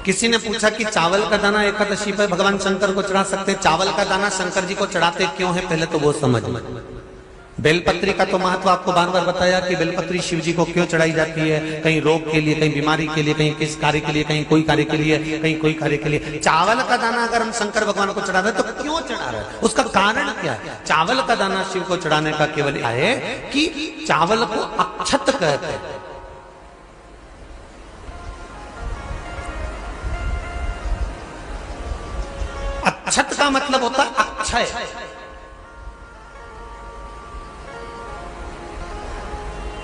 किसी ने पूछा कि चावल का दाना एकादशी पर भगवान शंकर को चढ़ा सकते हैं? चावल का दाना शंकर जी को चढ़ाते क्यों है, पहले तो वो समझ लें। बेलपत्री का तो महत्व आपको बार बार बताया कि बेलपत्री शिव जी को क्यों चढ़ाई जाती है, कहीं रोग के लिए, कहीं बीमारी के लिए, कहीं किस कार्य के लिए, कहीं कोई कार्य के लिए, कहीं कोई कार्य के लिए। चावल का दाना अगर हम शंकर भगवान को चढ़ा रहे तो क्यों चढ़ा रहे हैं, उसका कारण क्या है? चावल का दाना शिव को चढ़ाने का केवल है कि चावल को अक्षत कहते हैं। अक्षत का मतलब होता है अक्षय।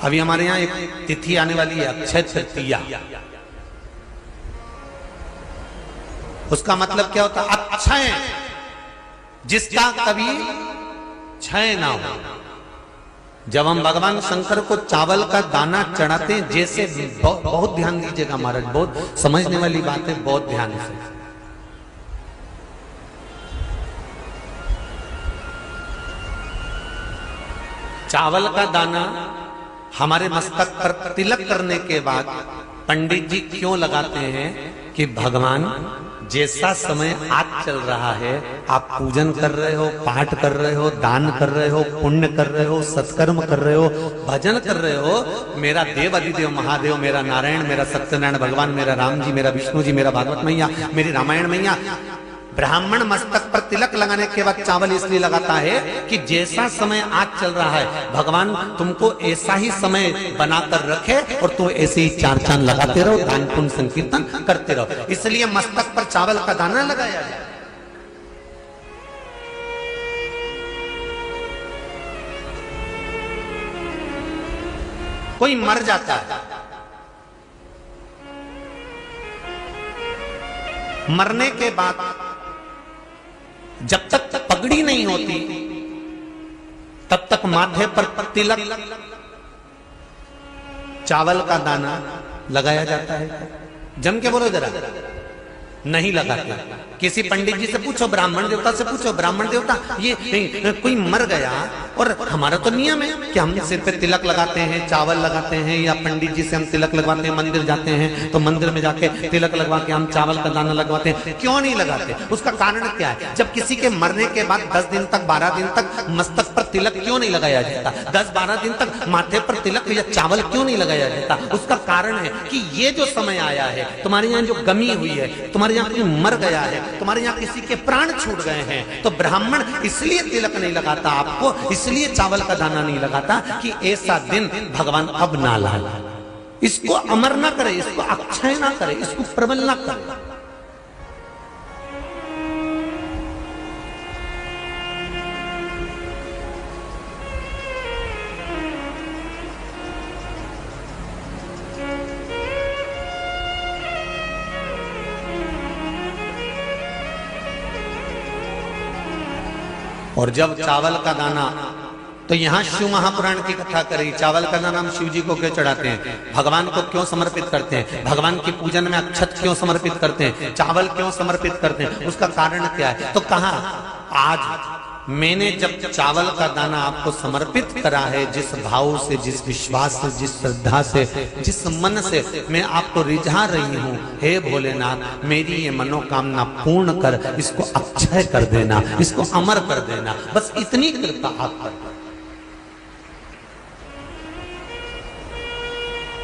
अभी हमारे यहां एक तिथि आने वाली है, अक्षय तृतीया। उसका मतलब क्या होता है? अक्षय, जिसका कभी क्षय ना हो। जब हम भगवान शंकर को चावल का दाना चढ़ाते हैं, जैसे बहुत ध्यान दीजिएगा महाराज, बहुत समझने वाली बात है, बहुत ध्यान से। चावल का दाना हमारे मस्तक पर तिलक करने के बाद पंडित जी क्यों लगाते हैं कि भगवान जैसा समय आज चल रहा है, आप पूजन कर रहे हो, पाठ कर रहे हो, दान कर रहे हो, पुण्य कर रहे हो, सत्कर्म कर रहे हो, भजन कर रहे हो, मेरा देव अधिदेव महादेव, मेरा नारायण, मेरा सत्यनारायण भगवान, मेरा राम जी, मेरा विष्णु जी, मेरा भागवत मैया, मेरी रामायण मैया, ब्राह्मण मस्तक पर तिलक लगाने के बाद चावल इसलिए लगाता है कि जैसा समय आज चल रहा है, भगवान तुमको ऐसा ही समय बनाकर रखे और तुम ऐसे ही चार चांद लगाते रहो, दान पुण्य संकीर्तन करते रहो। इसलिए मस्तक पर चावल का दाना लगाया जाए। कोई मर जाता है, मरने के बाद जब तक पगड़ी नहीं होती तब तक माथे पर तिलक, चावल का दाना लगाया जाता है। जम के बोलो जरा, नहीं लगाते। किसी पंडित जी से पूछो, ब्राह्मण देवता से पूछो, ब्राह्मण देवता ये कोई मर गया, और हमारा तो नियम है कि हम सिर पे तिलक लगाते हैं, चावल लगाते हैं, या पंडित जी से हम तिलक लगवाते हैं, मंदिर जाते हैं तो मंदिर में जाके तिलक लगवा के हम चावल का दाना लगवाते हैं। क्यों नहीं लगाते? उसका कारण क्या है? जब किसी के मरने के बाद 10 दिन तक, 12 दिन तक मस्तक पर तिलक क्यों नहीं लगाया जाता? 10-12 दिन तक माथे पर तिलक या चावल क्यों नहीं लगाया जाता? उसका कारण है कि ये जो समय आया है, तुम्हारे यहाँ जो गमी हुई है, तुम्हारे यहाँ कोई मर गया है, तुम्हारे यहाँ किसी के प्राण छूट गए हैं, तो ब्राह्मण इसलिए तिलक नहीं लगाता आपको, इसलिए चावल का दाना नहीं लगाता कि ऐसा दिन भगवान अब ना लाए, इसको अमर ना करे, इसको अक्षय ना करे, इसको प्रबल ना करे। और जब चावल का दाना, तो यहां शिव महापुराण की कथा करी, चावल का दाना हम शिव जी को क्यों चढ़ाते हैं, भगवान को क्यों समर्पित करते हैं, भगवान की पूजन में अक्षत क्यों समर्पित करते हैं, चावल क्यों समर्पित करते हैं, उसका कारण क्या है? तो कहा आज मैंने जब चावल का दाना आपको समर्पित करा है, जिस भाव से, जिस विश्वास से, जिस श्रद्धा से, जिस मन से मैं आपको रिझा रही हूं, हे भोलेनाथ मेरी ये मनोकामना पूर्ण कर, इसको अक्षय कर देना, इसको अमर कर देना, बस इतनी कृपा आप कर।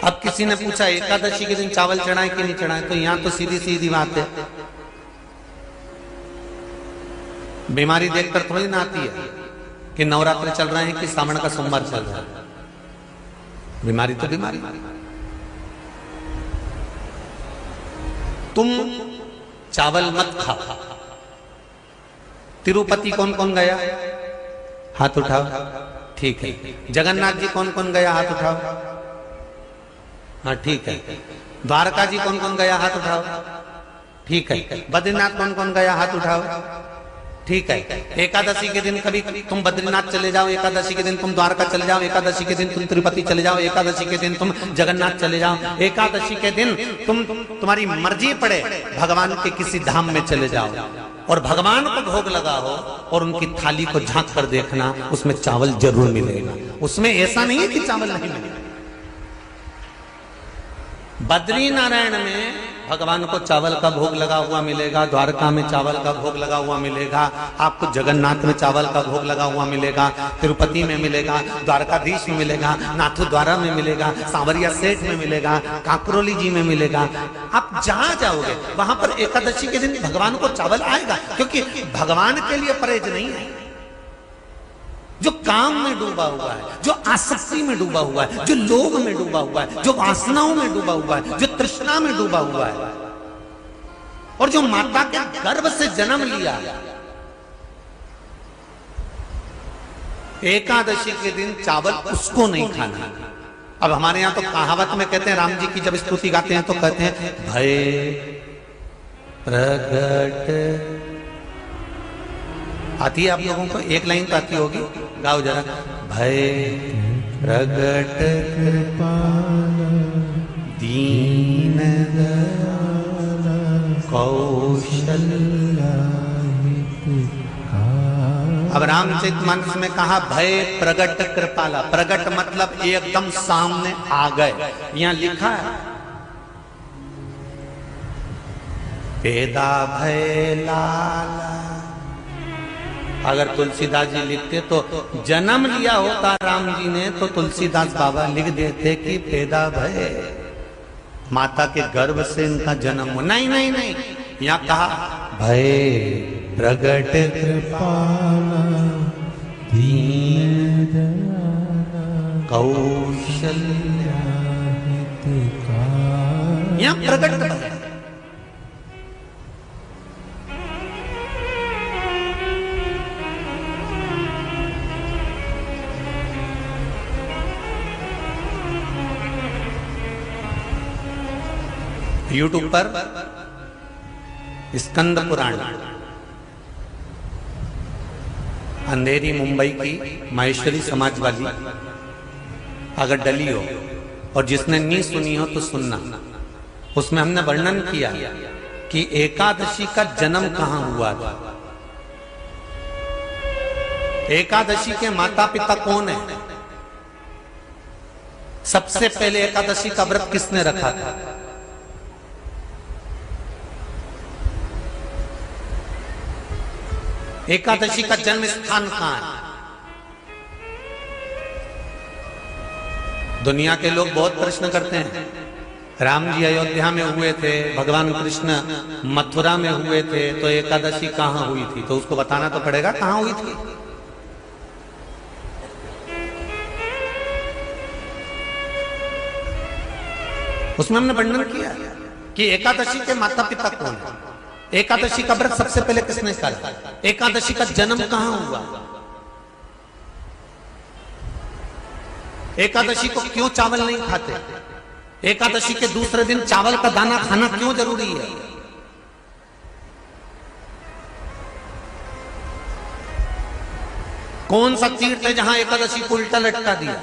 अब किसी ने पूछा एकादशी के दिन चावल चढ़ाए कि नहीं चढ़ाए, तो यहां तो सीधी सीधी बात है, बीमारी देखकर थोड़ी ना आती है कि नवरात्र चल रहे हैं कि सावन का सोमवार चल रहा है। बीमारी तो बीमारी। तुम चावल मत खाओ। तिरुपति कौन कौन गया? हाथ उठाओ। ठीक है। जगन्नाथ जी कौन कौन गया? हाथ उठाओ। हाँ ठीक है। द्वारका जी कौन कौन गया? हाथ उठाओ। ठीक है। बद्रीनाथ कौन कौन गया? हाथ उठाओ। ठीक है। एकादशी के दिन कभी तुम बद्रीनाथ चले जाओ, एकादशी के दिन तुम द्वारका चले जाओ, एकादशी के दिन तुम तिरुपति चले जाओ, एकादशी के दिन तुम जगन्नाथ चले जाओ, एकादशी के दिन तुम्हारी मर्जी पड़े भगवान के किसी धाम में चले जाओ और भगवान को भोग लगाओ और उनकी थाली को झांक कर देखना, उसमें चावल जरूर मिलेगा। उसमें ऐसा नहीं है कि चावल नहीं मिलेगा। बद्री नारायण में भगवान को चावल का भोग लगा हुआ मिलेगा, द्वारका में चावल का भोग लगा हुआ मिलेगा, आपको जगन्नाथ में चावल का भोग लगा हुआ मिलेगा, तिरुपति में मिलेगा, द्वारकाधीश में मिलेगा, नाथू द्वारा में मिलेगा, सांवरिया सेठ में मिलेगा, काकरोली जी में मिलेगा। आप जहां जाओगे वहां पर एकादशी के दिन भगवान को चावल आएगा, क्योंकि भगवान के लिए परहेज नहीं है। जो काम में डूबा हुआ है, जो आसक्ति में डूबा हुआ है, जो लोभ में डूबा हुआ है, जो वासनाओं में डूबा हुआ है, जो तृष्णा में डूबा हुआ है, और जो माता के गर्भ से जन्म लिया, एकादशी के दिन चावल उसको नहीं खाना। अब हमारे यहां तो कहावत में कहते हैं, राम जी की जब स्तुति गाते हैं तो कहते हैं, भय प्रगट, आती है आप लोगों को? एक लाइन तो आती होगी, गाओ जरा। भय प्रगट दीन कौशल्या। अब रामचरितमानस में कहा भय प्रगट कृपाला। प्रगट मतलब एकदम सामने आ गए। यहां लिखा है पेदा भय लाला। अगर तुलसीदास जी लिखते तो जन्म लिया होता राम जी ने तो तुलसीदास बाबा लिख देते कि पैदा भय, माता के गर्भ से इनका जन्म हो। नहीं नहीं नहीं, यहाँ कहा भय प्रगट कृपाला दीन कौशल्या। यहाँ प्रगट भय। यूट्यूब पर स्कंद पुराण, अंधेरी मुंबई की माहेश्वरी समाज वाली अगर डली हो और जिसने नहीं सुनी हो तो सुनना। उसमें हमने वर्णन किया कि एकादशी का जन्म कहां हुआ था। एकादशी के माता पिता कौन है? सबसे पहले एकादशी का व्रत किसने रखा था? एकादशी का जन्म स्थान कहां है? दुनिया के लोग बहुत प्रश्न करते हैं, राम जी अयोध्या में हुए थे, भगवान कृष्ण मथुरा में हुए थे, तो एकादशी कहां हुई थी? तो उसको बताना तो पड़ेगा कहां हुई थी। उसमें हमने वर्णन किया कि एकादशी के माता पिता कौन है, एकादशी का व्रत सबसे पहले किसने करा, एकादशी का जन्म कहां हुआ, एकादशी को क्यों चावल नहीं खाते, एकादशी के दूसरे दिन चावल का दाना खाना क्यों जरूरी है। कौन सा तीर्थ है जहां एकादशी को उल्टा लटका दिया।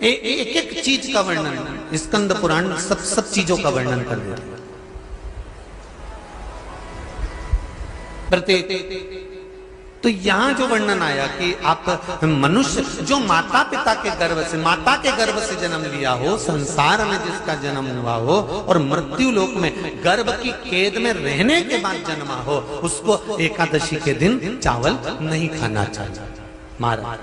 एक एक चीज का वर्णन स्कंद पुराण सब चीजों का वर्णन कर देता है। तो यहां जो वर्णन आया कि आप मनुष्य जो माता पिता के गर्भ से, माता के गर्भ से जन्म लिया हो, संसार में जिसका जन्म हुआ हो और मृत्यु लोक में गर्भ की कैद में रहने के बाद जन्मा हो, उसको एकादशी के दिन चावल नहीं खाना चाहिए। महाराज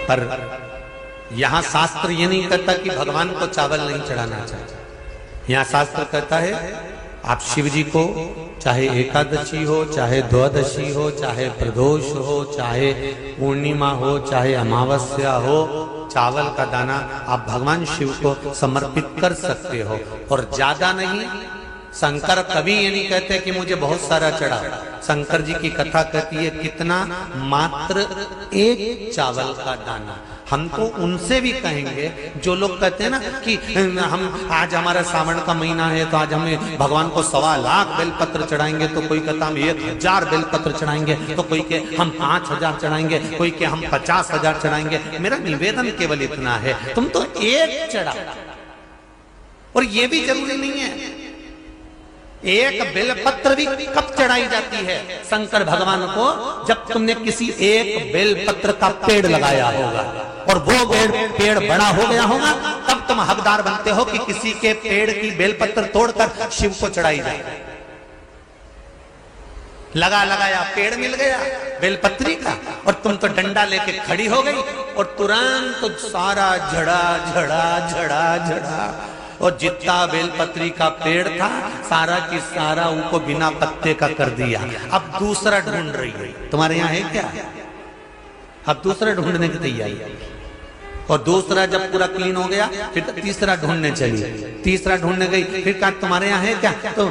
पर यहां शास्त्र ये नहीं कहता कि भगवान को चावल नहीं चढ़ाना चाहिए। यहां शास्त्र कहता है आप शिव जी को चाहे एकादशी हो, चाहे द्वादशी हो, चाहे प्रदोष हो, चाहे पूर्णिमा हो, चाहे अमावस्या हो, चावल का दाना आप भगवान शिव को समर्पित कर सकते हो और ज्यादा नहीं। शंकर कभी ये नहीं कहते कि मुझे बहुत सारा चढ़ा। शंकर जी की कथा कहती है कितना, मात्र एक चावल का दाना। हम तो उनसे भी कहेंगे जो लोग कहते हैं ना कि हम आज हमारा सावन का महीना है तो आज हमें भगवान को 1.25 लाख बेलपत्र चढ़ाएंगे, तो कोई कहता हम 1000 बेलपत्र चढ़ाएंगे, तो कोई के हम 5000 चढ़ाएंगे, कोई के हम 50,000 चढ़ाएंगे। मेरा निवेदन केवल इतना है, तुम तो एक चढ़ा। और ये भी जरूरी नहीं है एक बेलपत्र भी कब चढ़ाई जाती है शंकर भगवान को? जब तुमने किसी एक बेलपत्र का पेड़ लगाया होगा और वो पेड़ बड़ा हो गया होगा, तब तुम हकदार बनते हो कि किसी के पेड़ की बेलपत्र तोड़कर शिव को चढ़ाई जाए। लगाया पेड़ मिल गया बेलपत्री का, और तुम तो डंडा लेके खड़ी हो गई और तुरंत तो सारा झड़ा और जितना बेलपत्री का पेड़ था सारा की सारा उनको बिना पत्ते का कर दिया। अब दूसरा ढूंढ रही है। तुम्हारे यहाँ है क्या? अब दूसरा ढूंढने की तैयारी, और दूसरा जब पूरा क्लीन हो गया फिर तीसरा ढूंढने चली, तीसरा ढूंढने गई, फिर कहा तुम्हारे यहाँ है क्या? तो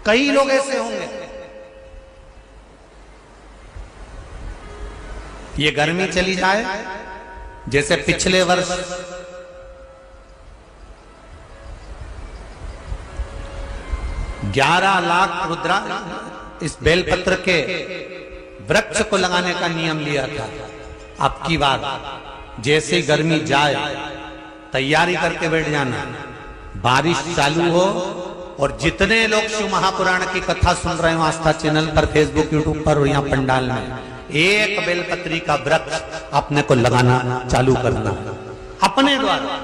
कई लोग ऐसे होंगे। ये गर्मी चली जाए, जैसे पिछले वर्ष $11 लाख रुद्रा इस बेलपत्र के वृक्ष को लगाने का नियम लिया था। अब की बार जैसे ही गर्मी जाए तैयारी करके बैठ जाना, बारिश चालू हो और जितने लोग शिव महापुराण की कथा सुन रहे हो आस्था चैनल पर, फेसबुक, यूट्यूब पर और यहाँ पंडाल में, एक बेलपत्री का वृक्ष अपने को लगाना चालू करना अपने द्वारा।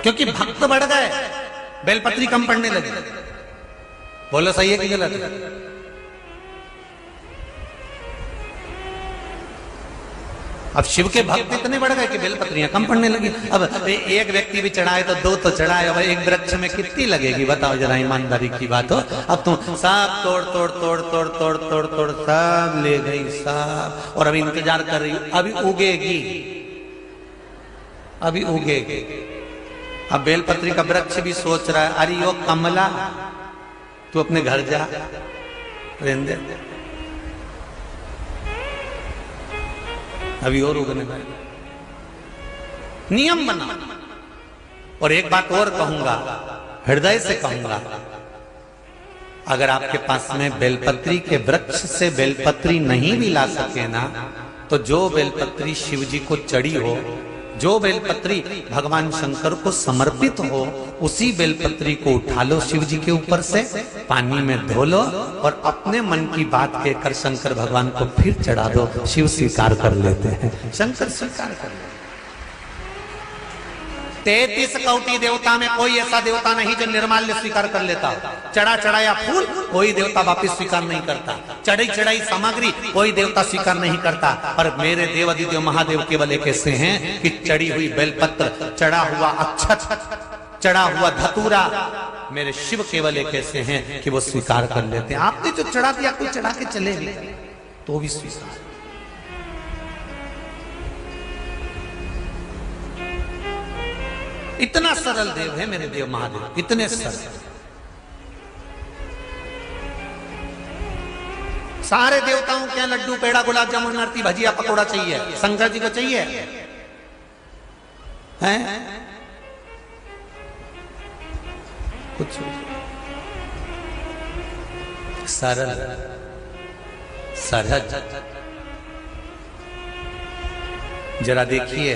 क्योंकि भक्त बढ़ गए, बेलपत्री कम पड़ने लगे। बोलो सही है कि गलत है? अब शिव के भक्त इतने बढ़ गए कि बेलपत्रियां कम पड़ने लगी। अब एक व्यक्ति भी चढ़ाए तो दो तो चढ़ाए, अब एक वृक्ष में कितनी लगेगी बताओ जरा, ईमानदारी की बात हो। अब तुम सब तोड़ सब ले गई सब, और अभी इंतजार कर रही, अभी उगेगी, अभी उगेगी। अब बेलपत्री का वृक्ष भी सोच रहा है, अरे यो कमला तू अपने घर जा, रहने दे, अभी और उगने लगे। नियम बना। और एक बात और कहूंगा, हृदय से कहूंगा, अगर आपके पास में बेलपत्री के वृक्ष से बेलपत्री नहीं भी ला सके ना, तो जो बेलपत्री शिव जी को चढ़ी हो, जो बेलपत्री भगवान शंकर को समर्पित हो, उसी बेलपत्री को उठा लो शिव जी के ऊपर से, पानी में धो लो और अपने मन की बात कहकर शंकर भगवान को फिर चढ़ा दो। शिव स्वीकार कर लेते हैं, शंकर स्वीकार कर लेते। 33 कोटि देवता में कोई ऐसा देवता नहीं जो निर्माल्य स्वीकार कर लेता। चढ़ाया फूल कोई देवता वापिस स्वीकार नहीं करता, चढ़ाई सामग्री कोई देवता स्वीकार नहीं करता। पर मेरे देव अधिदेव महादेव केवल एक ऐसे हैं कि चढ़ी हुई बेलपत्र, चढ़ा हुआ अक्षत, चढ़ा हुआ धतूरा, मेरे शिव केवल एक ऐसे हैं कि वो स्वीकार कर लेते हैं। आपने जो चढ़ा दिया, कोई चढ़ा के चले भी तो भी स्वीकार। इतना सरल देव है मेरे देव महादेव, इतने सरल। सारे देवताओं के यहाँ लड्डू, पेड़ा, गुलाब जामुन, आरती, भजिया, पकौड़ा चाहिए, शंकर जी को चाहिए हैं कुछ सरल सरहद। जरा देखिए,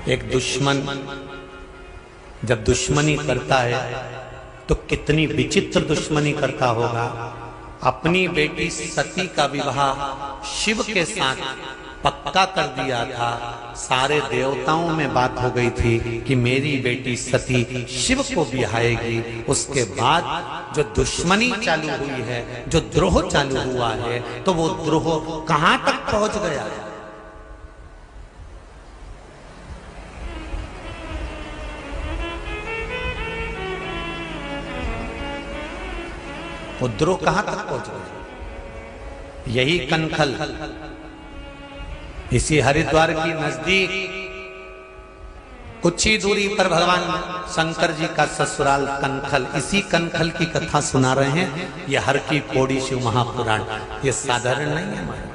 एक दुश्मन जब दुश्मनी करता है तो कितनी विचित्र दुश्मनी करता होगा। अपनी बेटी सती का विवाह शिव के साथ पक्का कर दिया था। सारे देवताओं में बात हो गई थी कि मेरी बेटी सती शिव को बिहाएगी। उसके बाद जो दुश्मनी चालू हुई है, जो द्रोह चालू हुआ है, तो वो द्रोह कहां तक पहुंच गया? वो द्रोह कहां तक पहुंच गया? यही कनखल, इसी हरिद्वार की नजदीक कुछ ही दूरी पर भगवान शंकर जी का ससुराल कनखल, इसी कनखल की कथा सुना रहे हैं। ये हर की पौड़ी शिव महापुराण, ये साधारण नहीं है हमारे।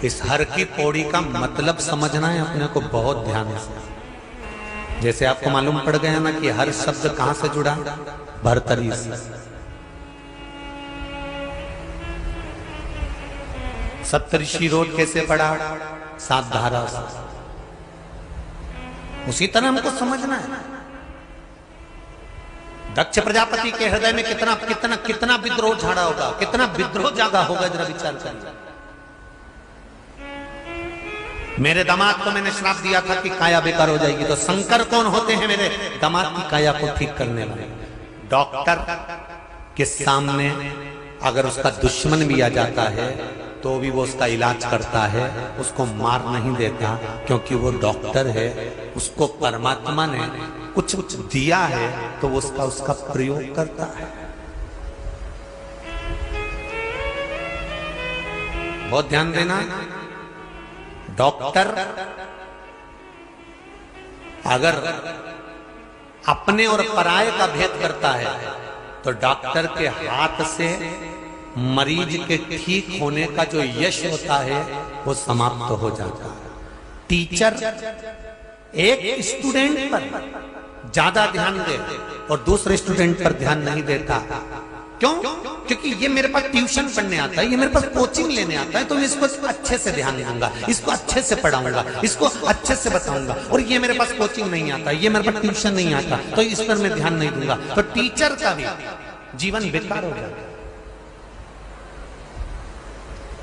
इस हर की पौड़ी का मतलब समझना है अपने को बहुत ध्यान से। जैसे आपको मालूम पड़ गया ना कि हर शब्द कहां से जुड़ा, भरतरी से। सप्तऋषि रोड कैसे पड़ा? 7 धारा से। उसी तरह हमको समझना है। दक्ष प्रजापति के हृदय में कितना कितना कितना विद्रोह झाड़ा होगा, कितना विद्रोह जागा होगा, जरा विचार करिए। मेरे दामाद को मैंने श्राप दिया था कि काया बेकार हो जाएगी, तो शंकर कौन होते हैं मेरे दामाद की काया को ठीक करने वाले? डॉक्टर के सामने अगर उसका दुश्मन भी आ जाता है तो भी वो उसका इलाज करता है, उसको मार नहीं देता, क्योंकि वो डॉक्टर है। उसको परमात्मा ने कुछ कुछ दिया है तो वो उसका प्रयोग करता है। बहुत ध्यान देना। डॉक्टर अगर अपने और पराये का भेद करता है तो डॉक्टर के हाथ से मरीज के ठीक होने का जो यश होता है वो समाप्त हो जाता है। टीचर एक स्टूडेंट पर ज्यादा ध्यान दे और दूसरे स्टूडेंट पर ध्यान नहीं देता। क्यों? क्योंकि ये मेरे पास ट्यूशन पढ़ने आता है, ये मेरे पास कोचिंग लेने आता है, तो मैं इसको अच्छे से ध्यान दूंगा, इसको अच्छे से पढ़ाऊंगा, इसको अच्छे से बताऊंगा। और ये मेरे पास कोचिंग नहीं आता, ये मेरे पास ट्यूशन नहीं आता, तो इस पर मैं ध्यान नहीं दूंगा। तो टीचर का भी जीवन बेकार हो जाता है।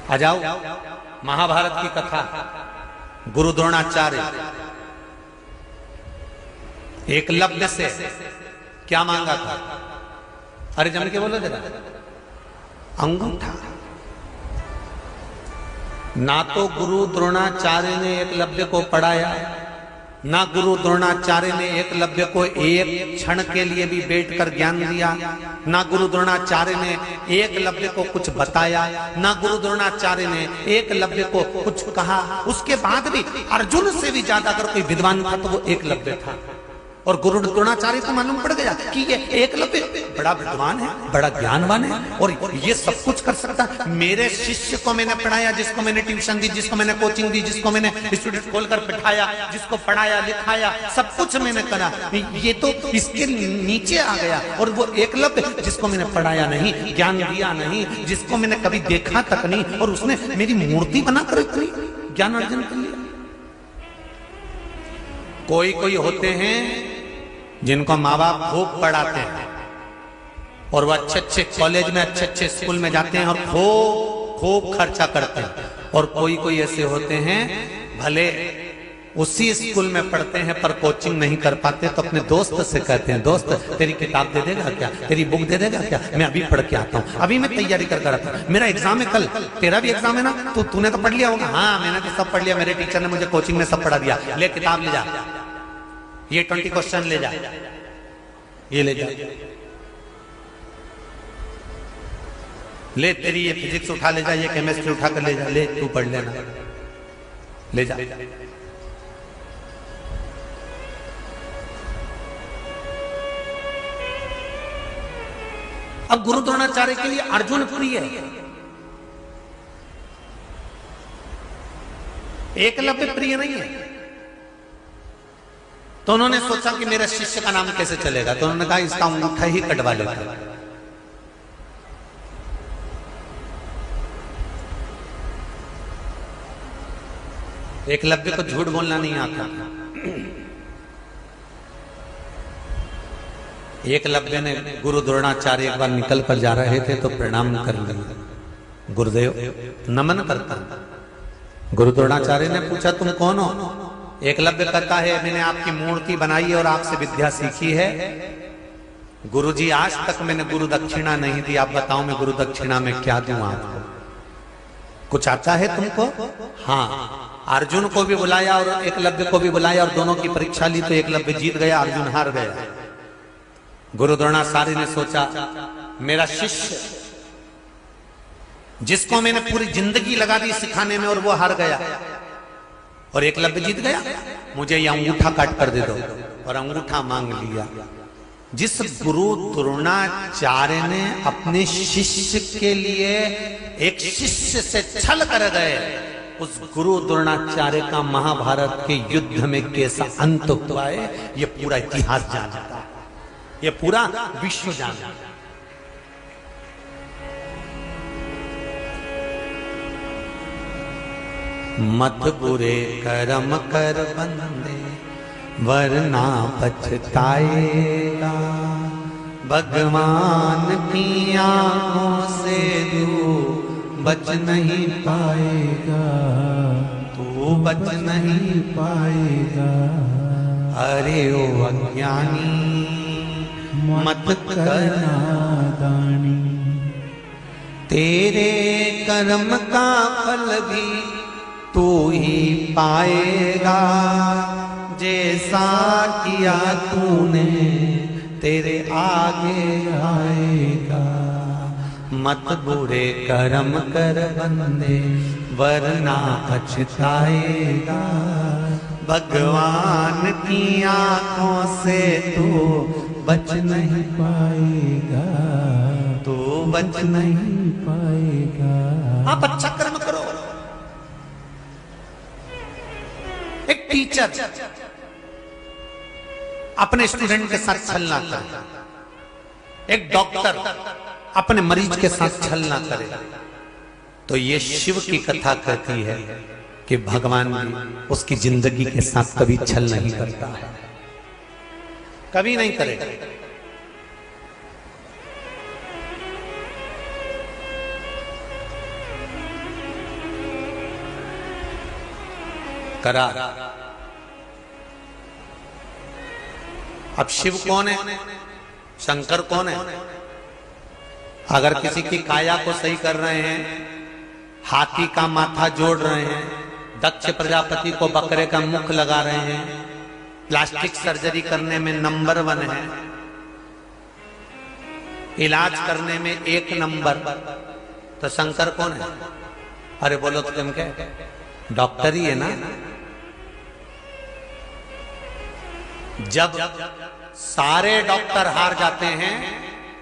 आ जाओ महाभारत की कथा। गुरु द्रोणाचार्य एकलव्य से क्या मांगा था? अरे जम के बोलो जरा। अंगूठा। ना तो गुरु द्रोणाचार्य ने एकलव्य को पढ़ाया, ना गुरु द्रोणाचार्य ने एकलव्य को एक क्षण के लिए भी बैठकर ज्ञान दिया, ना गुरु द्रोणाचार्य ने एकलव्य को कुछ बताया, ना गुरु द्रोणाचार्य ने एकलव्य को कुछ कहा। उसके बाद भी अर्जुन से भी ज्यादा अगर कोई विद्वान था तो वो एकलव्य था। और गुरु द्रोणाचार्य को मालूम पड़ गया कि ये एकलव्य बड़ा विद्वान है, बड़ा ज्ञानवान है और ये सब कुछ कर सकता है। मेरे शिष्य को मैंने पढ़ाया, जिसको मैंने ट्यूशन दी, जिसको मैंने कोचिंग दी, जिसको मैंने स्टूडेंट खोलकर बिठाया, जिसको पढ़ाया लिखाया, सब कुछ मैंने करा, ये तो इसके नीचे आ गया। और वो एकलव्य जिसको मैंने पढ़ाया नहीं, ज्ञान दिया नहीं, जिसको मैंने कभी देखा तक नहीं, और उसने मेरी मूर्ति बनाकर इतनी ज्ञान अर्जन कर लिया। कोई कोई होते हैं जिनको माँ बाप खूब पढ़ाते हैं और वो अच्छे अच्छे कॉलेज में, अच्छे अच्छे स्कूल में जाते हैं और खूब खर्चा करते हैं। और कोई कोई ऐसे होते हैं भले उसी स्कूल में पढ़ते हैं पर कोचिंग नहीं कर पाते, तो अपने दोस्त से कहते हैं, दोस्त तेरी किताब दे देगा क्या, तेरी बुक दे देगा क्या, मैं अभी पढ़ के आता हूँ, अभी मैं तैयारी कर आता हूँ, मेरा एग्जाम है कल, तेरा भी एग्जाम है ना, तो तूने तो पढ़ लिया होगा। हाँ मैंने तो सब पढ़ लिया, मेरे टीचर ने मुझे कोचिंग में सब पढ़ा दिया, ले किताब ले जा, ये 20 क्वेश्चन ले जा, ये ले जा, ले तेरी ये फिजिक्स उठा ले जा, ये केमिस्ट्री उठा कर ले जा, ले तू पढ़ लेना, ले जा। अब गुरु द्रोणाचार्य के लिए अर्जुन प्रिय है, एकलव्य प्रिय नहीं है। तो उन्होंने सोचा कि मेरे शिष्य का नाम कैसे चलेगा, तो उन्होंने कहा इसका अंगूठा ही कटवा लेता। एकलव्य को झूठ बोलना नहीं आता। एकलव्य ने गुरु द्रोणाचार्य एक बार निकल कर जा रहे थे तो प्रणाम कर लिया, गुरुदेव नमन करता। गुरु द्रोणाचार्य ने पूछा तुम कौन हो? एकलव्य कहता है मैंने आपकी मूर्ति बनाई और आपसे विद्या सीखी है। गुरुजी आज तक मैंने गुरु दक्षिणा नहीं दी, आप बताओ मैं गुरु दक्षिणा में क्या दूं आपको? कुछ आता है तुमको? हाँ। अर्जुन को भी बुलाया और एकलव्य को भी बुलाया और दोनों की परीक्षा ली, तो एकलव्य जीत गया, अर्जुन हार गया। गुरु द्रोणाचार्य ने सोचा मेरा शिष्य जिसको मैंने पूरी जिंदगी लगा दी सिखाने में और वो हार गया और एकलव्य जीत गया, मुझे ये अंगूठा काट कर दे दो। और अंगूठा मांग लिया। जिस गुरु द्रोणाचार्य ने अपने शिष्य के लिए एक शिष्य से छल कर गए, उस गुरु द्रोणाचार्य का महाभारत के युद्ध में कैसा अंत हुआ है ये पूरा इतिहास जानता है, ये पूरा विश्व जानता है। मत बुरे कर्म कर बंदे वरना पछताएगा। भगवान की आंखों से तू बच नहीं पाएगा, तू बच नहीं पाएगा। अरे ओ अज्ञानी मत करना दानी, तेरे कर्म का फल भी तू ही पाएगा। जैसा किया तूने तेरे आगे आएगा। मत बुरे कर्म कर बंदे वरना पछताएगा। भगवान की आंखों से तू बच नहीं पाएगा, तू बच नहीं पाएगा। आप अच्छा कर्म करो। एक टीचर अपने स्टूडेंट के साथ छल ना करे, एक डॉक्टर अपने मरीज के साथ छल ना करे, तो ये शिव की कथा कहती है कि भगवान भी उसकी जिंदगी के साथ कभी छल नहीं करता है, कभी नहीं करेगा। करा। अब शिव कौन है, शंकर कौन है? अगर किसी की काया को सही कर रहे हैं, हाथी का माथा जोड़ रहे हैं, दक्ष प्रजापति को बकरे का मुख लगा रहे हैं, प्लास्टिक सर्जरी करने में नंबर 1 है, इलाज करने में 1 नंबर, तो शंकर कौन है? अरे बोलो तो तुम क्या, डॉक्टर ही है ना। जब सारे डॉक्टर हार जाते हैं,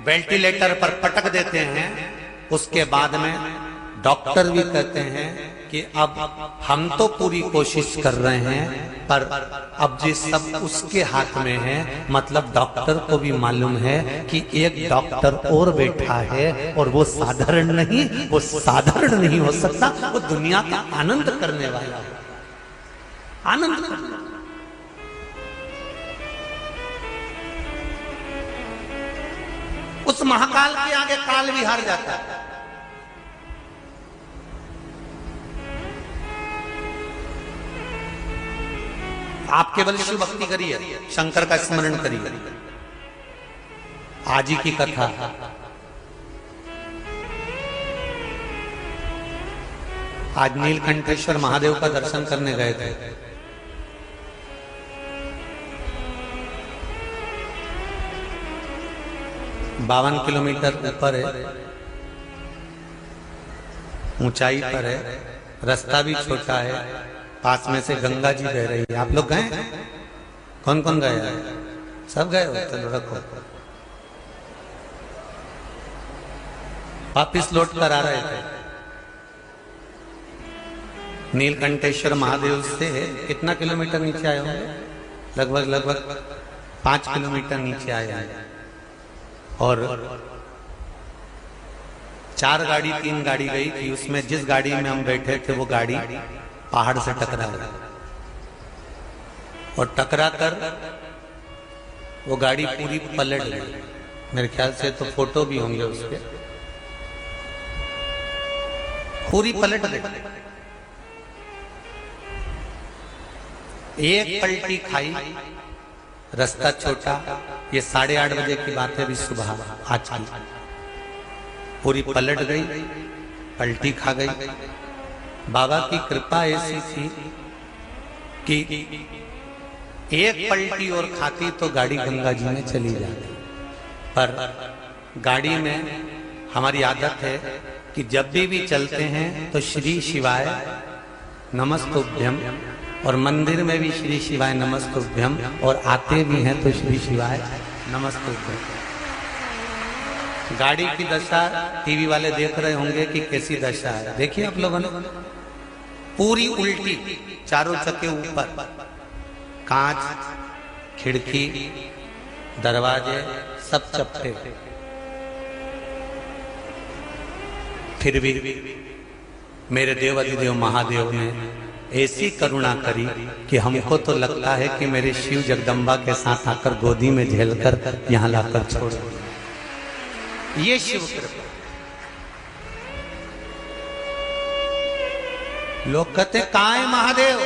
वेंटिलेटर पर पटक देते हैं, उसके बाद में डॉक्टर भी कहते हैं कि अब हम तो पूरी कोशिश कर रहे हैं, पर अब ये सब उसके हाथ में है। मतलब डॉक्टर को भी मालूम है कि एक डॉक्टर और बैठा है और वो साधारण नहीं, वो साधारण नहीं हो सकता, वो दुनिया का आनंद करने वाला है, आनंद करने। उस महाकाल के आगे काल भी हार जाता है। आप केवल शिव भक्ति करिए, शंकर का स्मरण करिए। आज ही की कथा, आज नीलकंठेश्वर महादेव का दर्शन करने गए थे। बावन किलोमीटर ऊपर है, ऊंचाई पर है, रास्ता भी छोटा है, पास में से गंगा जी बह रही है। आप लोग गए? कौन कौन गए? सब गए हो? चलो रखो। वापिस लौट कर आ रहे थे। नीलकंठेश्वर महादेव से कितना किलोमीटर नीचे आए होंगे? लगभग 5 किलोमीटर नीचे आए हैं। और 4 गाड़ी 3 गाड़ी गई थी, उसमें जिस गाड़ी में हम बैठे थे वो गाड़ी पहाड़ से टकरा गई, और टकरा कर वो गाड़ी पूरी पलट गई। मेरे ख्याल से तो फोटो भी होंगे उसके, पूरी पलट गई। एक पलटी खाई, रास्ता छोटा, ये 8:30 बजे की बात है, अभी सुबह आज की। पूरी पलट गई, पलटी खा गई। बाबा की कृपा ऐसी थी कि एक पलटी और खाती तो गाड़ी गंगा जी में चली जाती। पर गाड़ी में हमारी आदत है कि जब भी चलते हैं तो श्री शिवाय नमस्तुभ्यम, और मंदिर में भी श्री शिवाय नमस्तुभ्यम, और आते भी हैं तो श्री शिवाय नमस्तुभ्यम। गाड़ी की दशा टीवी वाले देख रहे होंगे कि कैसी दशा है। देखिए आप लोगों ने, पूरी उल्टी, चारों चक्के ऊपर, कांच, खिड़की, दरवाजे सब चप्पे। फिर भी मेरे देवाधिदेव महादेव ने ऐसी करुणा करी कि हमको तो लगता है कि मेरे शिव जगदम्बा के साथ आकर गोदी में झेलकर यहां लाकर छोड़ दिया। ये शिव कृपा। लोग कहते हैं कहां है महादेव,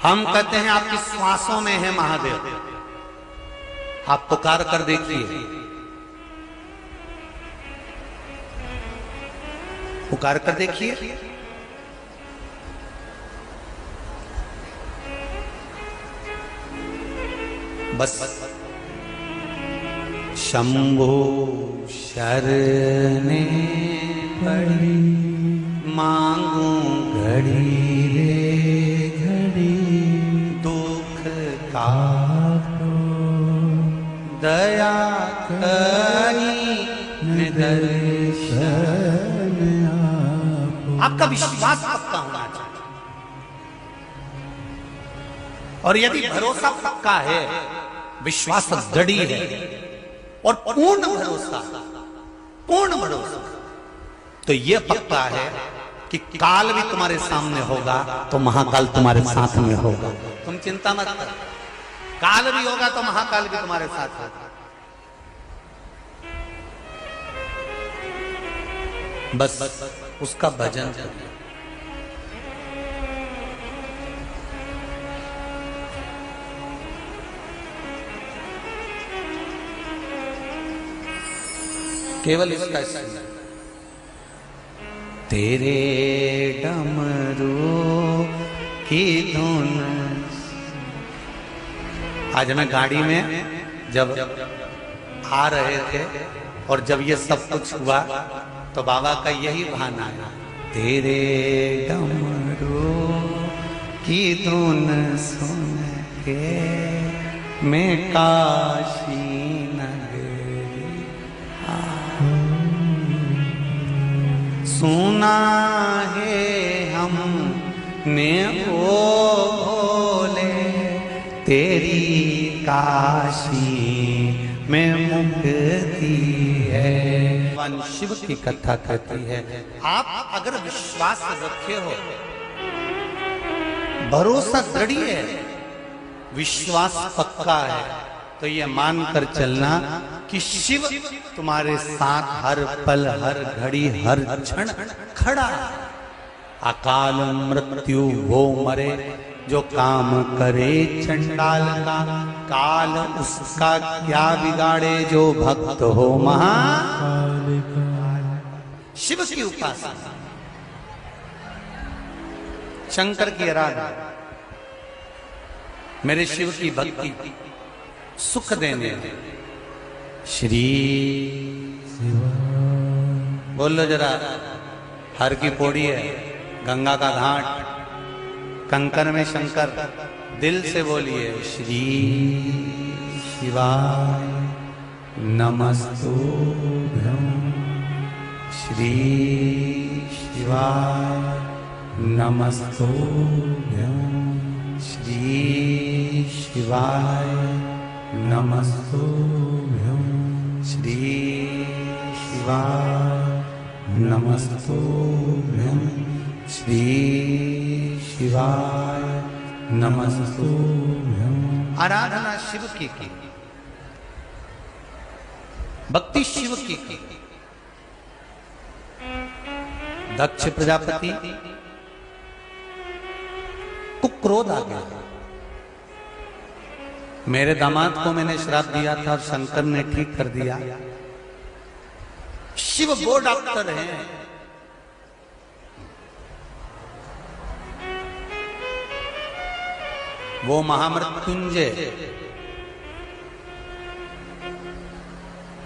हम कहते हैं आपकी श्वासों में है महादेव। आप पुकार कर देखिए, पुकार कर देखिए। बस शंभो शरणे पड़ी मांगू घड़ी रे घड़ी दुख का दया करी दर्शन। आपका विश्वास पक्का होना चाहिए, और यदि भरोसा पक्का है, विश्वास दृढ़ है और पूर्ण भरोसा, पूर्ण भरोसा, तो यह पक्का है कि काल भी तुम्हारे सामने होगा तो महाकाल तुम्हारे साथ में होगा। तुम चिंता मत करो, काल भी होगा तो महाकाल भी तुम्हारे साथ होगा। बस उसका भजन करो। केवल इसका स्मरण। तेरे डमरू की धुन। आज मैं गाड़ी में जब आ रहे थे और जब ये सब कुछ हुआ तो बाबा का यही भान आया, तेरे डमरू की धुन सुन के मैं काशी सुना है हमने ओ भोले तेरी काशी में मुक्ति है। भगवान शिव की कथा कहती है, आप अगर विश्वास रखे हो, भरोसा दृढ़ है, विश्वास पक्का है, तो ये मानकर चलना कि शिव तुम्हारे साथ हर पल हर घड़ी हर क्षण खड़ा। अकाल मृत्यु वो मरे जो काम करे चंडाल का, काल उसका क्या बिगाड़े जो भक्त हो महाकाल का। शिव की उपासना, शंकर की आराधना, मेरे शिव की भक्ति सुख देने। श्री बोलो जरा, हर की पौड़ी है, गंगा का घाट, कंकर में शंकर, दिल से बोलिए श्री शिवाय नमस्तुभ्यं, श्री शिवाय नमस्तुभ्यं, श्री शिवाय नमस्तुभ्यं, श्री शिवाय नमस्तुभ्यं, श्री शिवाय नमस्तुभ्यं। आराधना शिव की, भक्ति शिव की। दक्ष प्रजापति को क्रोध आ गया, मेरे दामाद को मैंने श्राप दिया था और शंकर ने ठीक कर दिया। शिव वो डॉक्टर हैं, वो महामृत्युंजय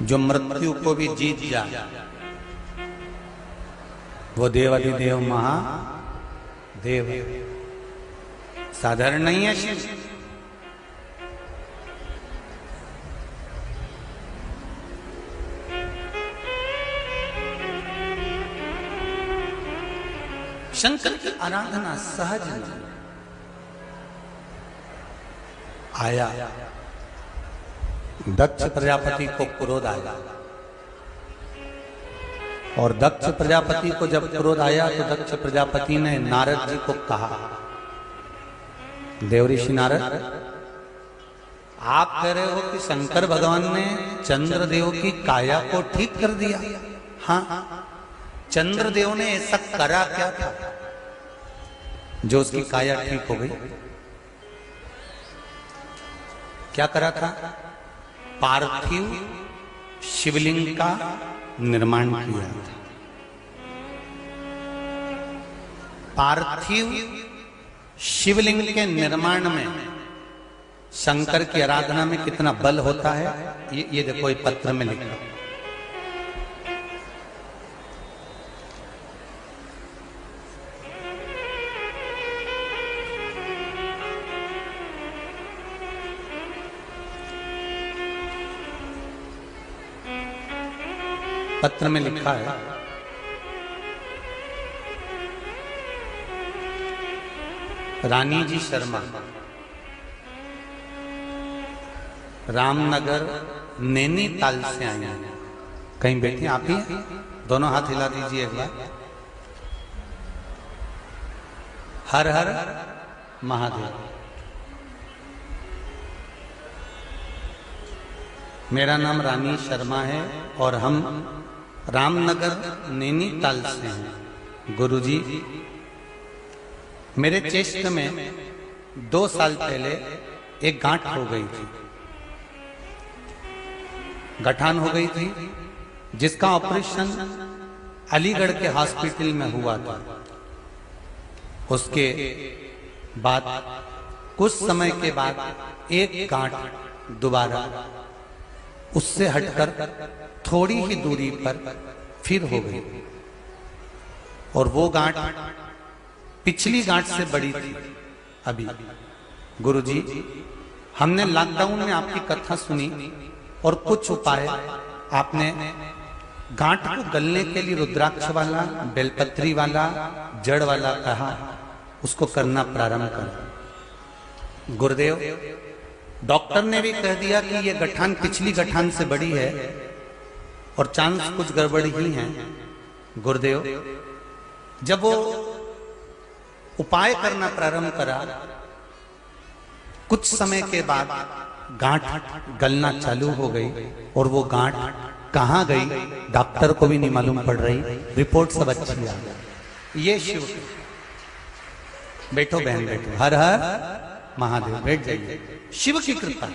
जो मृत्यु को भी जीत जाए, वो देवाधिदेव महादेव साधारण नहीं है शिव। शंकर की आराधना सहज नहीं। आया दक्ष प्रजापति को क्रोध आया, और दक्ष प्रजापति को जब क्रोध आया तो दक्ष प्रजापति ने नारद जी को कहा, देवऋषि नारद, आप कह रहे हो कि शंकर भगवान ने चंद्रदेव की काया को ठीक कर दिया। हाँ, चंद्रदेव ने ऐसा करा क्या था जो उसकी काया ठीक हो गई? क्या करा था? पार्थिव शिवलिंग का निर्माण किया था। पार्थिव शिवलिंग के निर्माण में शंकर की आराधना में कितना बल होता है, ये देखो, ये पत्र में लिखा। पत्र में लिखा है, रानी जी शर्मा, रामनगर नैनीताल से आई हैं। कहीं बैठी आप ही? दोनों हाथ हिला दीजिए एक बार। हर हर महादेव। मेरा नाम रानी शर्मा है और हम रामनगर नैनीताल से हैं। गुरुजी, मेरे चेस्ट में 2 साल पहले एक गांठ हो गई थी, गठान हो गई थी, जिसका ऑपरेशन अलीगढ़ के हॉस्पिटल में हुआ था। उसके बाद कुछ समय के बाद एक गांठ दोबारा उससे हटकर थोड़ी ही दूरी पर फिर हो गई, और वो गांठ पिछली गांठ से बड़ी थी अभी। गुरुजी, हमने लॉकडाउन में आपकी कथा सुनी और कुछ उपाय आपने गांठ को गलने के लिए रुद्राक्ष वाला, बेलपत्री वाला, जड़ वाला कहा, उसको करना प्रारंभ कर। गुरुदेव, डॉक्टर ने भी कह दिया कि ये गठान पिछली गठान से बड़ी है और चांस कुछ गड़बड़ ही है। गुरुदेव, जब वो उपाय करना प्रारंभ करा, कुछ समय के बाद गांठ गलना चालू हो गई, और वो गांठ कहां गई डॉक्टर को भी नहीं मालूम पड़ रही। रिपोर्ट सब अच्छी आ गई। ये शिव। बैठो बहन, बैठो। हर हर महादेव, बैठ जाइए। शिव की कृपा।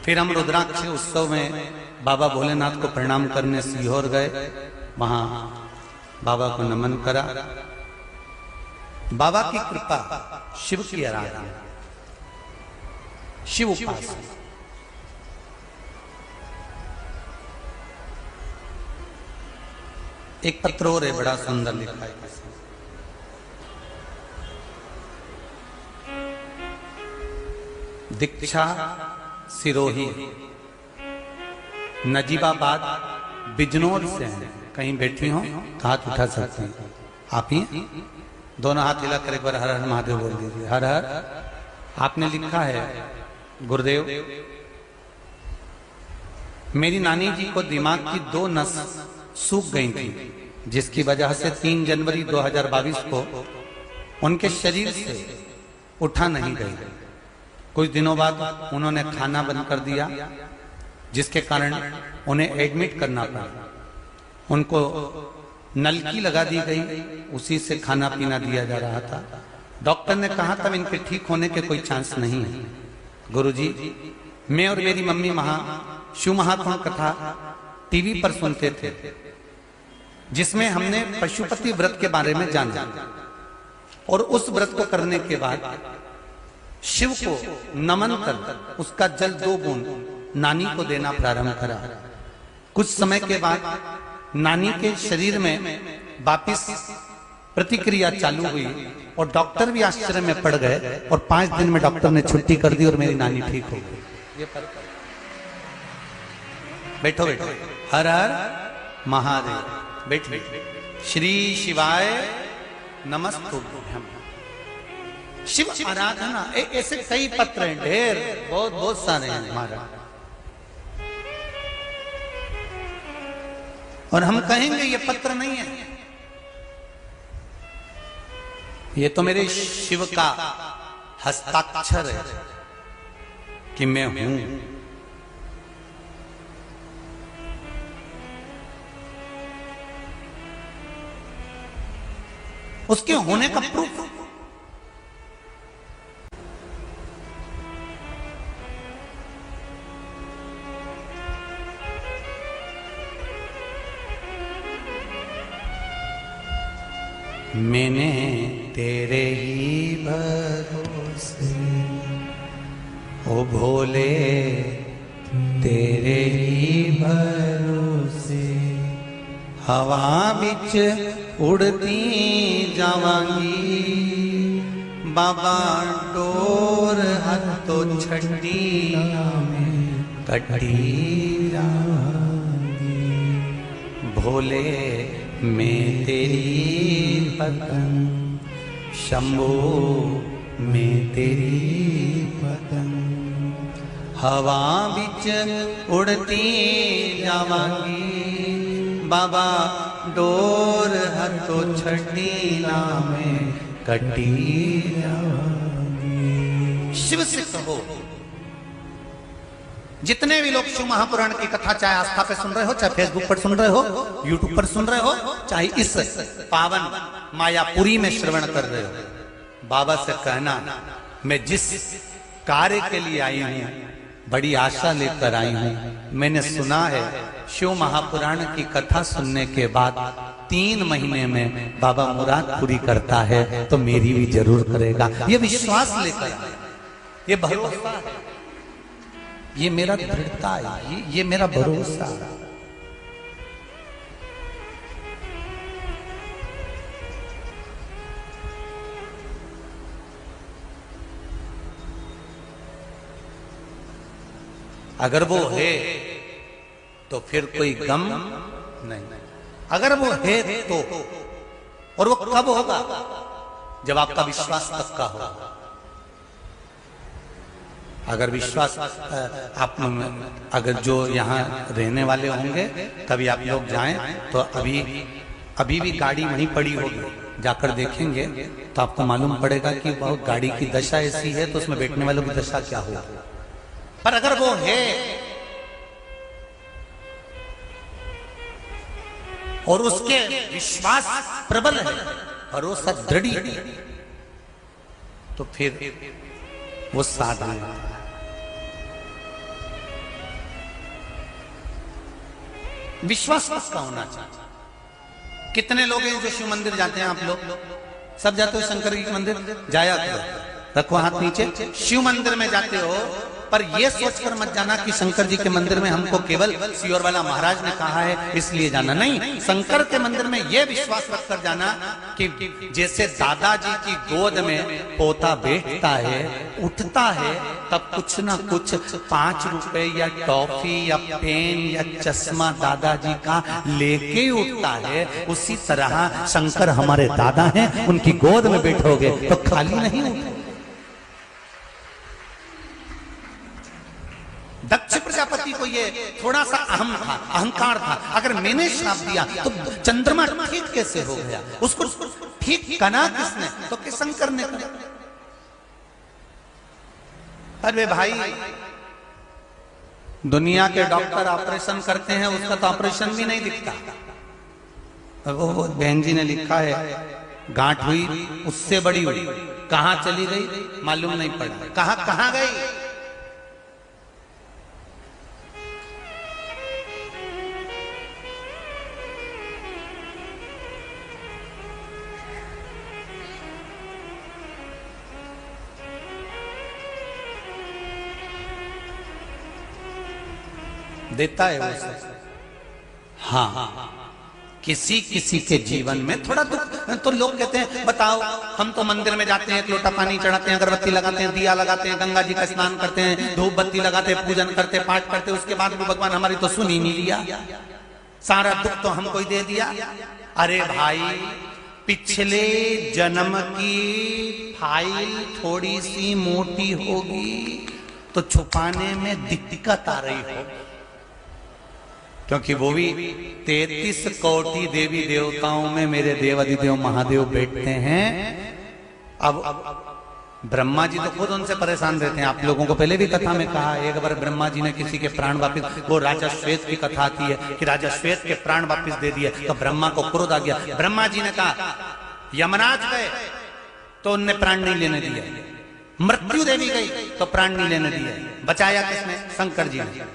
फिर हम रुद्राक्ष उत्सव में बाबा भोलेनाथ को प्रणाम करने सीहोर गए, वहां बाबा को नमन करा। बाबा की कृपा, शिव की आराधना, शिव उपासना। एक पत्र और है, बड़ा सुंदर लिखा है। दीक्षा सिरोही, नजीबाबाद बिजनौर से हैं। कहीं बैठी हो तो हाथ उठा सकते हैं। आप ही दोनों हाथ हिला कर एक बार हर हर महादेव बोल दीजिए। हर हर। आपने लिखा है, गुरुदेव, मेरी नानी जी को दिमाग की 2 नस सूख गई थी, जिसकी वजह से 3 जनवरी 2022 को उनके शरीर से उठा नहीं गई। कुछ दिनों बाद उन्होंने खाना बंद कर दिया, जिसके कारण उन्हें एडमिट करना पड़ा। उनको नलकी लगा दी गई, उसी से खाना पीना दिया जा रहा था। डॉक्टर ने कहा तब इनके ठीक होने के कोई चांस नहीं है। गुरुजी, मैं और मेरी मम्मी शिव महात्मा कथा टीवी पर सुनते थे, जिसमें हमने पशुपति व्रत के बारे में जाना, और उस व्रत को करने के बाद शिव को नमन कर उसका जल 2 बूंद नानी को देना प्रारंभ करा। कुछ समय के बाद नानी के शरीर में वापिस प्रतिक्रिया चालू हुई, और डॉक्टर भी आश्चर्य में पड़ गए, और 5 दिन में डॉक्टर ने छुट्टी कर दी और मेरी नानी ठीक हो गई। बैठो बैठो। हर हर महादेव। बैठिए। श्री शिवाय नमस्तुभ्यं। शिव आराधना, ऐसे कई पत्र हैं, ढेर, बहुत बहुत सारे हैं हमारा। और हम कहेंगे ये पत्र नहीं है, ये तो मेरे शिव का हस्ताक्षर है कि मैं हूं। उसके होने का प्रूफ मैंने तेरे ही भरोसे ओ भोले तेरे ही भरोसे हवा बिच उड़ती जावांगी बाबा डोर हथो छड़ी में कटी जावांगी भोले मैं तेरी पतंग शंभो मैं तेरी पतंग हवा बिच उड़ती जावांगी बाबा डोर हथो छड़ी में कटी जावांगी। शिव से कहो, जितने भी लोग शिव महापुराण की कथा चाहे आस्था पे सुन रहे हो, चाहे फेसबुक पर सुन रहे हो, यूट्यूब पर सुन रहे हो, चाहे इस पावन मायापुरी में श्रवण कर रहे हो, बाबा से कहना मैं जिस कार्य के लिए आई हूं बड़ी आशा लेकर आई हूं। मैंने सुना है शिव महापुराण की कथा सुनने के बाद 3 महीने में बाबा मुराद पूरी करता है, तो मेरी भी जरूर करेगा। ये विश्वास लेकर, ये भरोसा है, ये मेरा दृढ़ता है, ये मेरा भरोसा है। अगर वो है तो फिर कोई गम नहीं, अगर वो है तो, और वो कब होगा? जब आपका विश्वास पक्का होगा। अगर विश्वास आप अगर जो यहाँ रहने वाले होंगे, कभी आप लोग जाएं तो अभी भी गाड़ी वहीं पड़ी होगी, जाकर देखेंगे तो आपको मालूम पड़ेगा कि बहुत गाड़ी की दशा ऐसी है, तो उसमें बैठने वालों की दशा क्या होगी। पर अगर वो है और उसके विश्वास प्रबल है, भरोसा दृढ़ है, तो फिर वो साधन है। विश्वास पक्का होना चाहिए। कितने लोग हैं जो शिव मंदिर जाते हैं? आप लोग सब जाते हो शंकर जी के मंदिर? जाया करो, रखो हाथ नीचे। शिव मंदिर में जाते हो, पर यह सोचकर मत जाना कि शंकर जी के मंदिर में हमको केवल सियोर वाला महाराज ने कहा है इसलिए जाना। नहीं, शंकर के मंदिर में यह विश्वास रखकर जाना कि जैसे दादाजी की गोद में पोता बैठता है, उठता है, तब कुछ ना कुछ 5 रुपए या टॉफी या पेन या चश्मा दादाजी का लेके उठता है। उसी तरह शंकर हमारे दादा हैं, उनकी गोद में बैठोगे तो खाली नहीं उठोगे। दक्ष प्रजापति को ये थोड़ा सा अहंकार था। अगर मैंने श्राप दिया तो चंद्रमा ठीक कैसे हो गया? उसको ठीक करना किसने? तो कि शंकर ने करा। अरे भाई, दुनिया के डॉक्टर ऑपरेशन करते हैं, उसका तो ऑपरेशन भी नहीं दिखता। वो बहन जी ने लिखा है, गांठ हुई उससे बड़ी हुई, कहां चली गई मालूम नहीं पड़ा। कहां गई? देता है वो सब। हाँ, किसी किसी के जीवन में थोड़ा दुख तो लोग कहते हैं, बताओ हम तो मंदिर में जाते हैं, एक लोटा पानी चढ़ाते हैं, अगरबत्ती लगाते हैं, दिया लगाते हैं, गंगा जी का स्नान करते हैं, धूप बत्ती लगाते हैं, पूजन करते, पाठ करते, उसके बाद भी भगवान हमारी तो सुन ही नहीं लिया, सारा दुख तो हमको ही दे दिया। अरे भाई, पिछले जन्म की फाइल थोड़ी सी मोटी होगी तो छुपाने में दिक्कत आ रही हो। क्योंकि वो भी 33 कोटि देवी देवताओं में मेरे देवाधिदेव महादेव बैठते हैं। अब ब्रह्मा जी तो खुद उनसे परेशान रहते हैं। आप लोगों को पहले भी कथा में कहा, एक बार ब्रह्मा जी ने किसी के प्राण वापिस, वो राजा श्वेत की कथा आती है कि राजा श्वेत के प्राण वापिस दे दिए तो ब्रह्मा को क्रोध आ गया। ब्रह्मा जी ने कहा यमराज गए तो उनने प्राण नहीं लेने दिया, मृत्यु देवी गई तो प्राण नहीं लेने दिया, बचाया किसने? शंकर जी ने।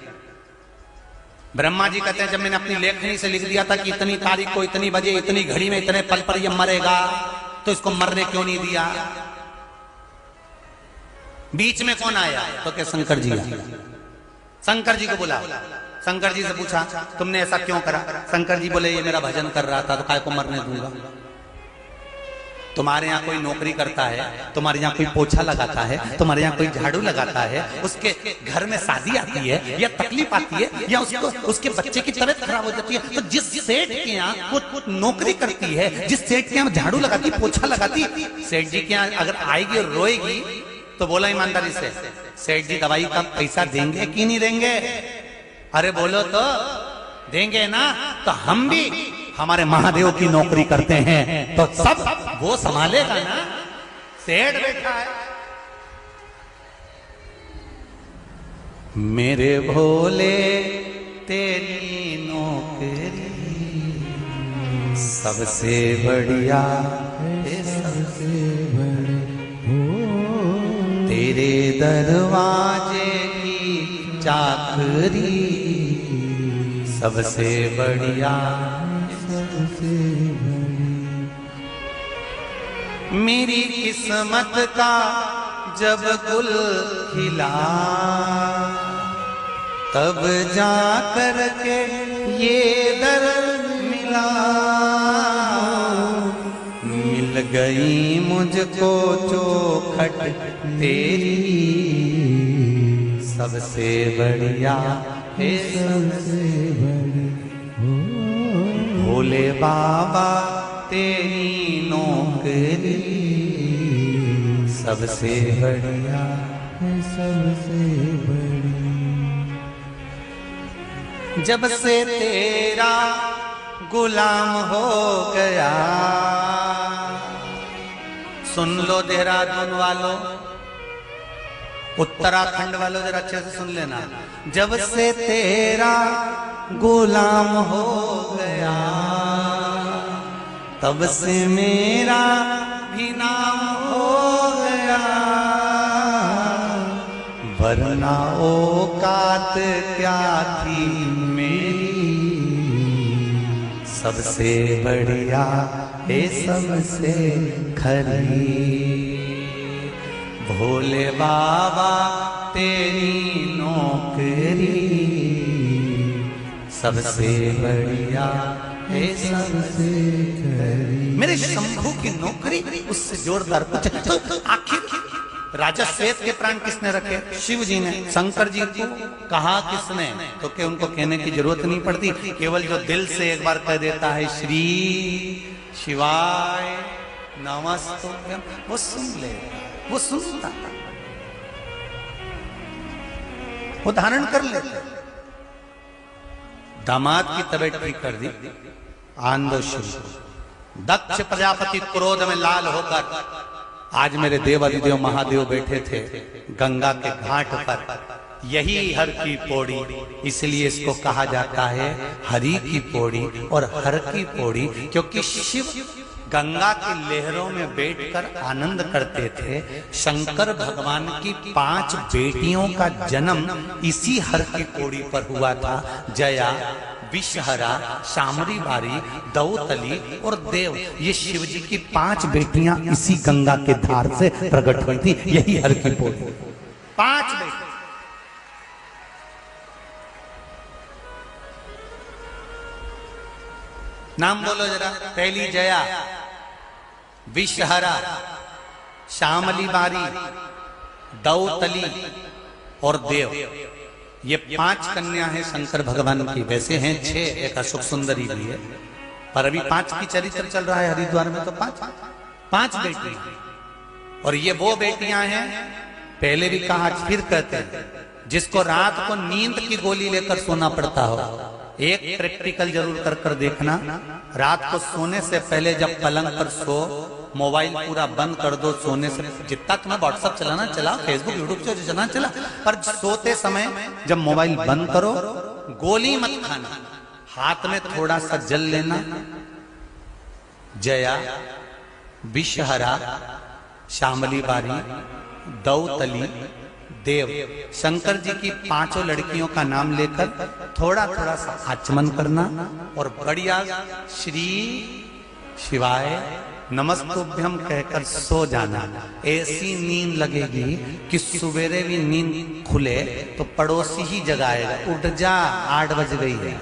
ब्रह्मा जी कहते हैं जब मैंने अपनी लेखनी से लिख दिया था कि इतनी तारीख को इतनी बजे इतनी घड़ी में इतने पल पर यह मरेगा, तो इसको मरने क्यों नहीं दिया? बीच में कौन आया? तो क्या शंकर जी आया। शंकर जी को बुला, शंकर जी से पूछा तुमने ऐसा क्यों करा? शंकर जी बोले ये मेरा भजन कर रहा था तो काय को मरने दूंगा। तुम्हारे यहाँ कोई नौकरी करता है, तुम्हारे यहाँ कोई पोछा लगाता है, तुम्हारे यहाँ कोई झाड़ू लगाता है, उसके घर में शादी आती है या तकलीफ आती है या उसके बच्चे की तबीयत खराब हो जाती है, तो जिस सेठ के यहाँ वो नौकरी करती है, जिस सेठ के यहाँ झाड़ू लगाती, पोछा लगाती, सेठ जी के यहाँ अगर आएगी और रोएगी तो बोला ईमानदारी से सेठ जी दवाई का पैसा देंगे कि नहीं देंगे? अरे बोलो तो देंगे ना। तो हम भी हमारे महादेव की नौकरी करते हैं तो सब वो संभालेगा ना। सेठ बैठा है, मेरे भोले तेरी नौकरी सबसे बढ़िया है, सबसे बड़े तेरे दरवाजे की चाकरी सबसे बढ़िया, सबसे बड़ी। मेरी किस्मत का जब गुल खिला तब जा कर के ये दर मिला, मिल गई मुझको चौखट तेरी सबसे बढ़िया है, सबसे बड़ी। भोले बाबा तेरी नौकरी सबसे बढ़िया है, सबसे बड़ी। जब से तेरा गुलाम हो गया, सुन लो देहरादून वालों, उत्तराखंड वालों जरा अच्छे से सुन लेना। जब से तेरा गुलाम हो गया तब से मेरा भी नाम हो गया, वरना औकात क्या थी मेरी सबसे बढ़िया है, सबसे खरी। भोले बाबा तेरी नौकरी सबसे बढ़िया है, सबसे खरी। मेरे शंभू की नौकरी उससे जोरदार कुछ। तो आखिर राजा श्वेत के प्राण किसने रखे? शिव जी ने। शंकर जी को कहा किसने? तो क्या उनको कहने की जरूरत नहीं पड़ती, केवल जो दिल से एक बार कह देता है श्री शिवाय नमस्तुभ्यम, वो सुन ले, वो सुनता, वो धारण कर लेता। दामाद की तबीयत ठीक कर दी, आंदो शुरू। दक्ष प्रजापति क्रोध में लाल होकर, आज मेरे देवाधिदेव महादेव बैठे थे गंगा के घाट पर, यही हर की पौड़ी, इसलिए इसको कहा जाता है हरि की पौड़ी और हर की पौड़ी, क्योंकि शिव गंगा की लहरों में बैठकर आनंद करते थे। शंकर भगवान की 5 बेटियों का जन्म इसी हर की पौड़ी पर हुआ था। जया, विषहरा, शामरी बारी, दौतली और देव, ये शिव जी की 5 बेटियां इसी गंगा के धार से प्रकट हुई थी, यही हर की पौड़ी। 5 बेटी। नाम बोलो जरा। पहली जया, विषहरा, श्यामली बारी, दौतली और देव, ये 5 कन्या हैं शंकर भगवान की। वैसे हैं 6, एक अशोक सुंदरी भी है, पर अभी 5 की चरित्र चल रहा है हरिद्वार में, तो 5 बेटी। और ये वो बेटियां हैं, पहले भी कहा फिर कहते हैं, जिसको रात को नींद की गोली लेकर सोना पड़ता हो। एक प्रैक्टिकल जरूर कर देखना, रात को सोने से पहले जब पलंग पर सो, मोबाइल पूरा बंद कर दो सोने से। जितना तुम्हें व्हाट्सएप चलाना चला, फेसबुक यूट्यूब से चलाना चला, पर सोते समय जब मोबाइल बंद करो, गोली मत खाना, हाथ में थोड़ा सा जल लेना। जया, विषहरा, श्यामली बारी, दौतली, देव, शंकर जी की 5 लड़कियों का नाम लेकर थोड़ा थोड़ा सा आचमन करना और बढ़िया श्री शिवाय नमस्तुभ्यम कहकर सो जाना। ऐसी नींद लगेगी कि सवेरे भी नींद खुले तो पड़ोसी ही जगाएगा, उठ जा 8 बज गई है।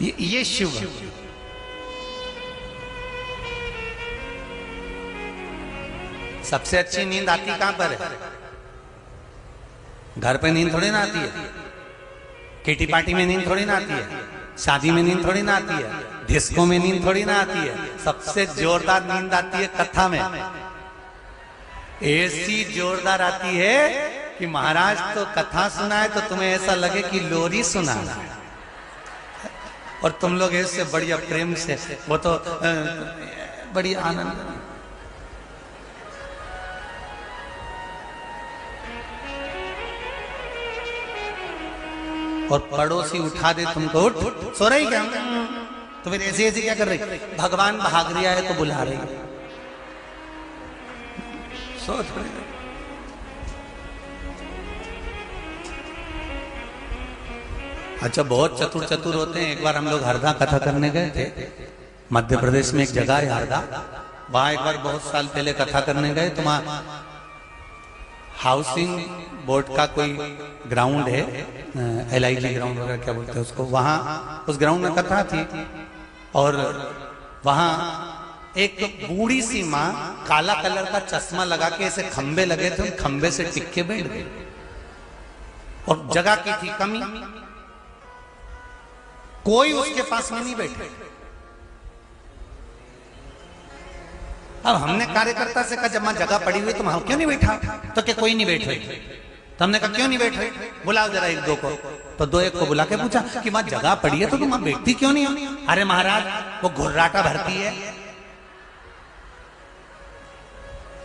ये शिव। सबसे अच्छी नींद आती कहां पर है? घर पे नींद थोड़ी ना आती है, किटी पार्टी में नींद थोड़ी ना आती है, शादी में नींद थोड़ी ना आती है, डिस्को में नींद थोड़ी ना आती है। सबसे जोरदार नींद आती है कथा में। ऐसी जोरदार आती है कि महाराज तो कथा सुनाए तो तुम्हें ऐसा लगे कि लोरी सुना है, और तुम लोग ऐसे बढ़िया प्रेम से, वो तो बड़ी आनंद। और पड़ोसी उठा दे तुमको, उठ सो रही क्या? तो फिर ऐसे ऐसे क्या कर रही? भगवान भाग रिया है तो बुला रही, सो थोड़ी। अच्छा, बहुत चतुर चतुर होते हैं। एक बार हम लोग हरदा कथा करने गए थे, मध्य प्रदेश में एक जगह है हरदा, वहां एक बार बहुत साल पहले कथा करने गए तो वहां हाउसिंग बोर्ड का कोई ग्राउंड है, LIG ग्राउंड वगैरह क्या बोलते हैं उसको, वहां उस ग्राउंड में कथा थी। और वहां एक बूढ़ी सी माँ काला कलर का चश्मा लगा के ऐसे खंबे लगे थे, उन खंबे से टिक के बैठ गए। और जगह की थी कमी, कोई उसके पास में नहीं बैठे। अब हमने कार्यकर्ता से कहा, जब वहां जगह पड़ी हुई तो वहां क्यों नहीं बैठा? तो क्या कोई नहीं बैठ रही? तो हमने कहा क्यों नहीं बैठ रही, बुलाओ जरा 1-2 को। तो 2-1 को बुला के पूछा कि वहां जगह पड़ी है तो तुम वहां बैठती क्यों नहीं हो? अरे महाराज वो घुर्राटा भरती है।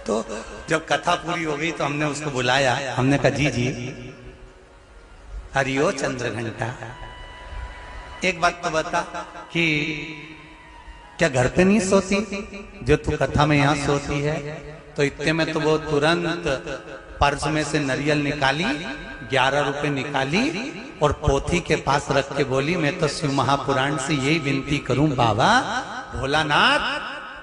तो जब कथा पूरी हो गई तो हमने उसको बुलाया, हमने कहा जी हरिओ चंद्र घंटा, एक बात तो बता कि क्या घर पे नहीं सोती जो तू कथा में यहाँ सोती है? तो इतने में तो वो तुरंत पर्स में से नारियल निकाली, 11 रुपए निकाली और पोथी के पास रख के बोली, मैं तो शिव महापुराण से यही विनती करूं बाबा भोलानाथ,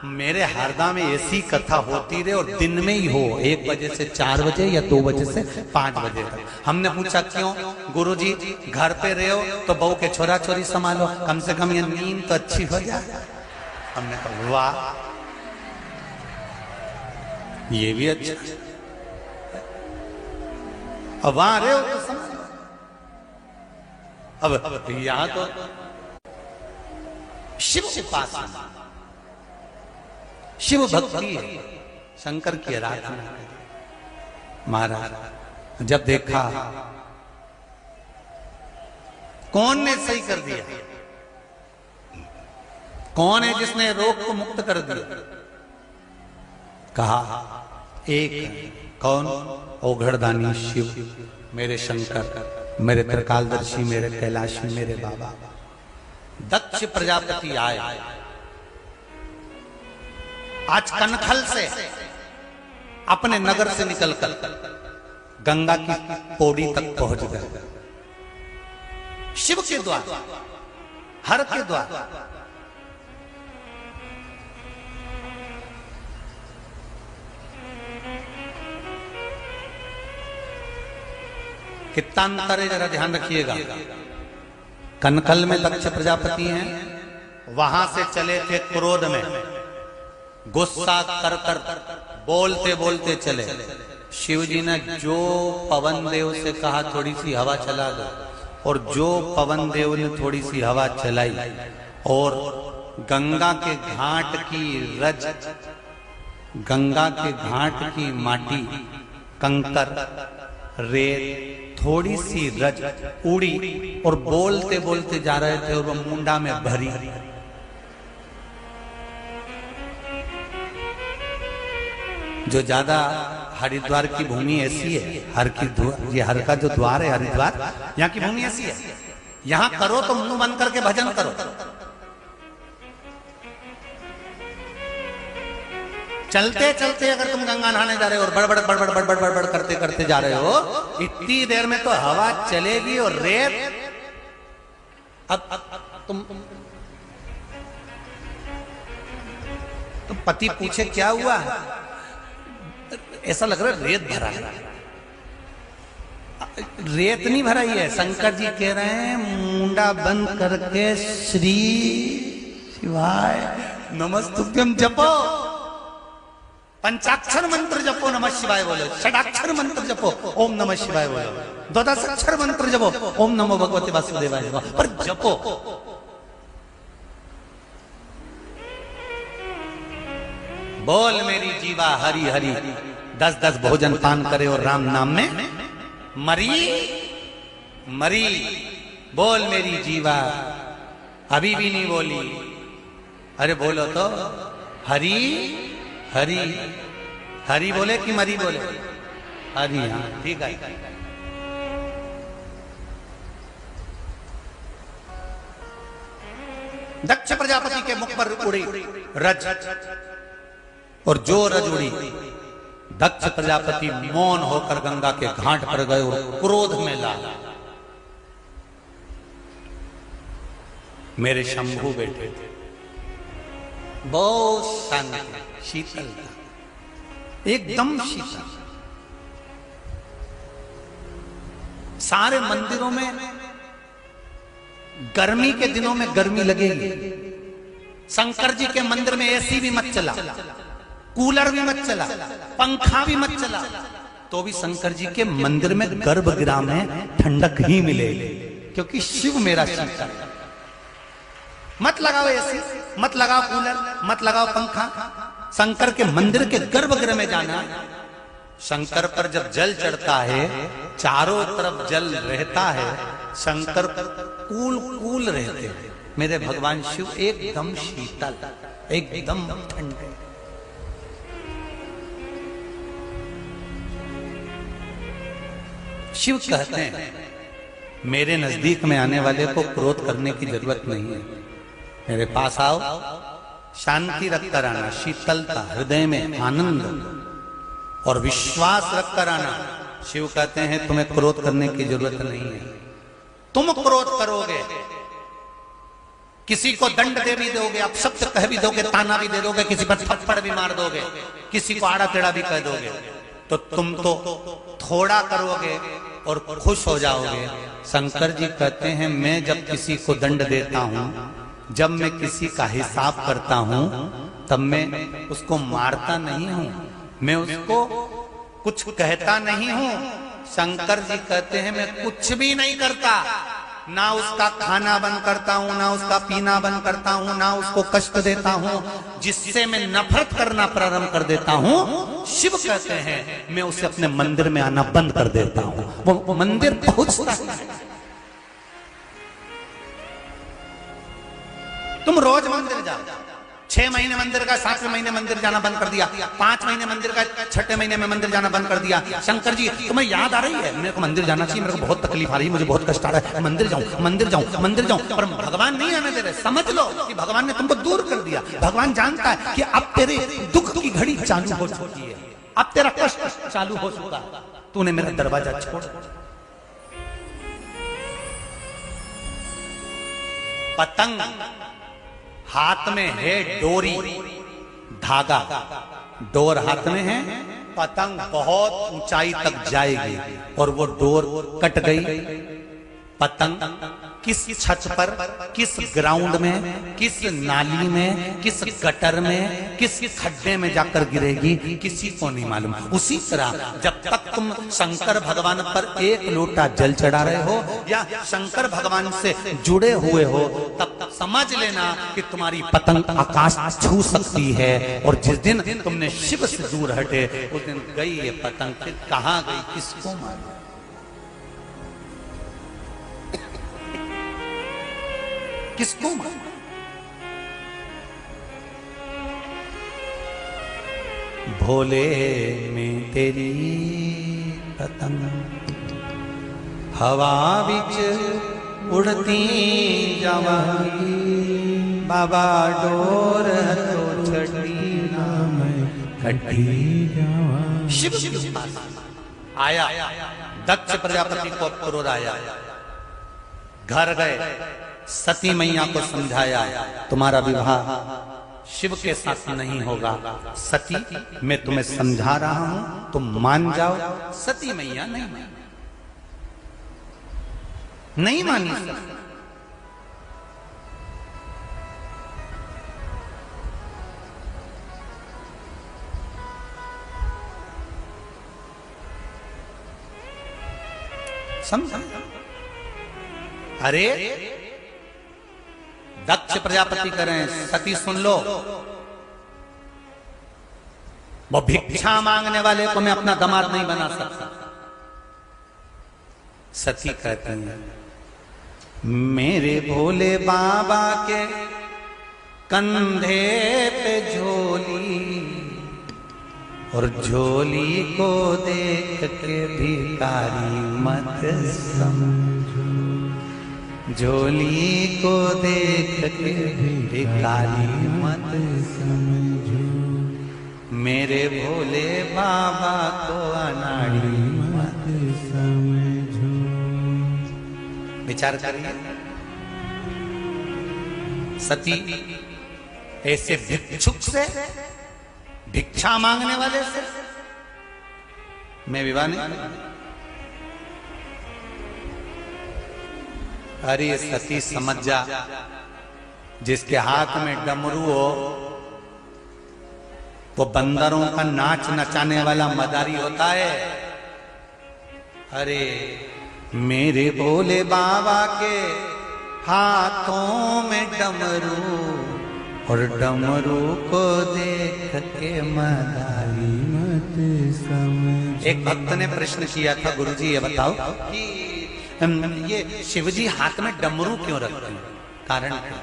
मेरे हरदा में ऐसी कथा होती रहे और दिन में ही हो, 1 बजे से 4 बजे या 2 बजे से 5 बजे तक। हमने पूछा क्यों? गुरुजी घर पे रहे हो तो बहू के छोरा छोरी संभालो, कम से कम ये नींद तो अच्छी हो जाए। हमने कहा वाह, ये भी अच्छा। अब वहां रहे हो तो समझ। अब यहां तो शिव उपासना, शिव भक्ति है, शंकर की आराधना। महाराज जब देखा कौन ने सही कर दिया, कौन है जिसने रोग को मुक्त कर दिया? कहा एक, कौन? ओघड़दानी शिव, मेरे शंकर, मेरे त्रिकालदर्शी, मेरे कैलाशी, मेरे बाबा। दक्ष प्रजापति आए, आज कनखल से अपने नगर से निकलकर गंगा की पौड़ी तक पहुंच गए। शिव के द्वार, हर के द्वार। कितना अंतर है जरा ध्यान रखिएगा। कनकल में दक्ष प्रजापति हैं, वहां से चले थे क्रोध में, गुस्सा कर कर बोलते बोलते चले। शिव जी ने जो पवन देव से कहा थोड़ी सी हवा चला दो, और जो पवन देव ने थोड़ी सी हवा चलाई और गंगा के घाट की रज, गंगा के घाट की माटी, कंकर, रेत, थोड़ी सी रज उड़ी और बोलते बोलते जा रहे थे और वो मुंडा में भरी। जो ज्यादा हरिद्वार की भूमि ऐसी है, ये हर का जो द्वार है हरिद्वार, यहाँ की भूमि ऐसी है, यहाँ करो तो मुंह बंद करके भजन करो। चलते चलते अगर तुम गंगा नहाने जा रहे हो और बड़बड़ बड़बड़ बड़बड़ बड़बड़ करते करते जा रहे हो, इतनी देर में तो हवा चलेगी और रेत। अब तुम तो पति पूछे क्या हुआ, ऐसा लग रहा है रेत भरा है। रेत नहीं भराई है, शंकर जी कह रहे हैं मुंडा बंद करके श्री शिवाय नमस्तुभ्यम जपो, पंचाक्षर मंत्र जपो नमः शिवाय बोलो, षडाक्षर मंत्र जपो ओम नमः शिवाय बोलो, द्वादश अक्षर मंत्र जपो ओम नमो भगवते वासुदेवाय, पर जपो। बोल मेरी जीवा हरि हरि, 10-10 भोजन पान करे और राम नाम में मरी मरी। बोल मेरी जीवा, अभी भी नहीं बोली, अरे बोलो तो हरि हरि। हरि बोले कि मरी बोले? हरि, हाँ ठीक है। दक्ष प्रजापति के मुख पर उड़ी रज, और जो रज उड़ी दक्ष प्रजापति मौन होकर गंगा के घाट पर गए और क्रोध में ला। मेरे शंभू बैठे थे, बहुत शांत शीतल, एकदम शीतल। सारे मंदिरों में गर्मी के दिनों में गर्मी लगेगी, शंकर जी के मंदिर में एसी भी मत चला, कूलर भी मत चला, पंखा भी मत चला, तो भी शंकर जी के मंदिर में गर्भगृह में ठंडक ही मिलेगी, क्योंकि शिव मेरा शीतल। मत लगाओ एसी, मत लगाओ कूलर, मत लगाओ पंखा, शंकर के मंदिर के गर्भगृह में जाना। शंकर पर जब जल चढ़ता है, चारों तरफ जल रहता है, शंकर कूल कूल रहते हैं। मेरे भगवान शिव एकदम शीतल, एकदम ठंडे। शिव कहते हैं मेरे नजदीक में आने वाले को क्रोध करने की जरूरत नहीं है, मेरे पास आओ, शांति रखकर आना, शीतलता, हृदय में आनंद और विश्वास रखकर आना। शिव कहते हैं तुम्हें क्रोध करने की जरूरत नहीं है। तुम क्रोध करोगे, किसी को दंड दे भी दोगे, अपशब्द कह भी दोगे, ताना भी दे दोगे, किसी पर थप्पड़ भी मार दोगे, किसी को आड़ा टेढ़ा भी कह दोगे, तो तुम तो थोड़ा करोगे और खुश हो जाओगे। शंकर जी कहते हैं मैं जब किसी को दंड देता हूं, जब मैं किसी का हिसाब करता हूं, तब मैं उसको मारता नहीं हूं, मैं उसको कुछ कहता नहीं हूं। शंकर जी कहते हैं मैं कुछ भी नहीं करता, ना उसका खाना बंद करता हूं, ना उसका पीना बंद करता हूं, ना उसको कष्ट देता हूं, जिससे मैं नफरत करना प्रारंभ कर देता हूं। शिव कहते हैं मैं उसे अपने मंदिर में आना बंद कर देता हूं, वो मंदिर पहुंचता है। तुम रोज मंदिर जाओ, 6 महीने मंदिर का, 7वें महीने मंदिर जाना बंद कर दिया, 5 महीने मंदिर का, 6ठे महीने में मंदिर जाना बंद कर दिया। शंकर जी तुम्हें याद आ रही है मेरे को मंदिर जाना चाहिए, मेरे को बहुत तकलीफ आ रही है, मुझे बहुत कष्ट आ रहा है, मंदिर जाऊं मंदिर जाऊं मंदिर जाऊं, पर भगवान नहीं आने दे रहे। समझ लो कि भगवान ने तुमको दूर कर दिया। भगवान जानता है कि अब तेरे दुख की घड़ी चालू हो चुकी है, अब तेरा कष्ट चालू हो चुका, तूने मेरा दरवाजा छोड़। पतंग हाथ में है डोरी, धागा, डोर हाथ में है, पतंग बहुत ऊंचाई तक जाएगी और वो डोर कट गई। पतंग किस छत पर, किस ग्राउंड में, किस नाली में, किस गटर में, किस खड्डे में जाकर गिरेगी, किसी को नहीं मालूम। उसी तरह जब तक तुम शंकर भगवान पर एक लोटा जल चढ़ा रहे हो या शंकर भगवान से जुड़े हुए हो, तब तक समझ लेना कि तुम्हारी पतंग आकाश छू सकती है। और जिस दिन तुमने शिव से दूर हटे, उस दिन गई ये पतंग, फिर कहां गई किसको मालूम। किसको मानो? भोले में तेरी पतंग हवा बिच उड़ती जावांगी, बाबा डोर तो छड़ी ना मैं कटी जावांगी। शिव के पास आया, दक्ष प्रजापति को क्रोध आया, घर गए, सती मैया को समझाया तुम्हारा विवाह शिव के साथ नहीं होगा। सती मैं तुम्हें समझा रहा हूं, तुम मान जाओ। सती मैया नहीं मानी। समझा? अरे दक्ष प्रजापति करें, सती सुन लो, वो भिक्षा मांगने वाले को मैं अपना दामाद नहीं बना सकता। सती कहती है मेरे भोले बाबा के कंधे पे झोली, और झोली को देख के भिखारी मत समझो, झोली को देख के भिखारी मत समझो, मेरे भोले बाबा को अनाड़ी मत समझो। विचार करिए, सती ऐसे भिक्षुक से, भिक्षा मांगने वाले से मैं विवाह नहीं। अरे सती समझ जा, जिसके हाथ में डमरू हो वो बंदरों का नाच नचाने वाला मदारी होता है। अरे मेरे भोले बाबा के हाथों में डमरू, और डमरू को देख के मदारी मत समझ। एक भक्त ने प्रश्न किया था, गुरुजी ये बताओ कि ये शिवजी हाथ में डमरू क्यों रखते हैं? कारण क्या?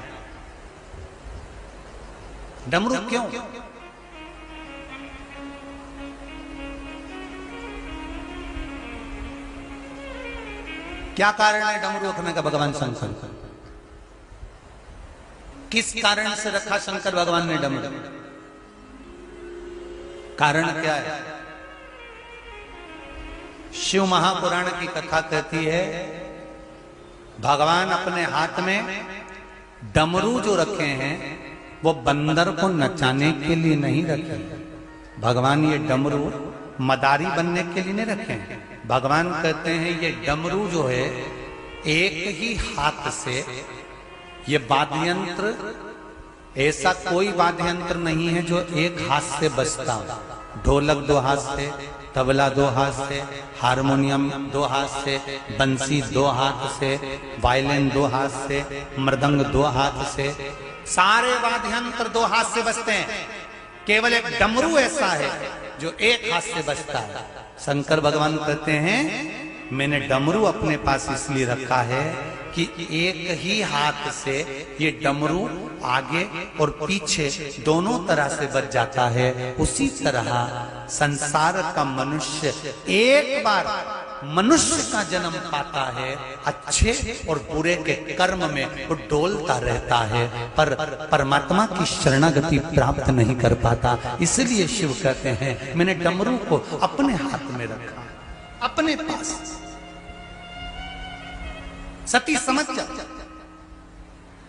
डमरू क्यों? क्या कारण है डमरू रखने का? भगवान शंकर किस कारण से रखा शंकर भगवान ने डमरू? कारण क्या है? शिव महापुराण की कथा कहती है भगवान अपने हाथ में डमरू जो रखे हैं वो बंदर को नचाने के लिए नहीं रखे। भगवान ये डमरू मदारी बनने के लिए नहीं रखे हैं। भगवान कहते हैं ये डमरू जो है एक ही हाथ से, ये वाद्य यंत्र ऐसा कोई वाद्य यंत्र नहीं है जो एक हाथ से बजता। ढोलक दो हाथ से, तबला दो हाथ से, हारमोनियम दो हाथ से, बंसी दो हाथ से, वायलिन दो हाथ से, मृदंग दो हाथ से, सारे वाद्य यंत्र दो हाथ से बजते हैं। केवल एक डमरू ऐसा है जो एक हाथ से बजता है। शंकर भगवान कहते हैं मैंने डमरू अपने पास इसलिए रखा है कि एक ही हाथ से ये डमरू आगे और पीछे दोनों तरह से बज जाता है। उसी तरह संसार का मनुष्य एक बार मनुष्य का जन्म पाता है, अच्छे और बुरे के कर्म में वो डोलता रहता है, पर परमात्मा की शरणागति प्राप्त नहीं कर पाता। इसलिए शिव कहते हैं मैंने डमरू को अपने हाथ में रखा, अपने पास। सती समझ जा,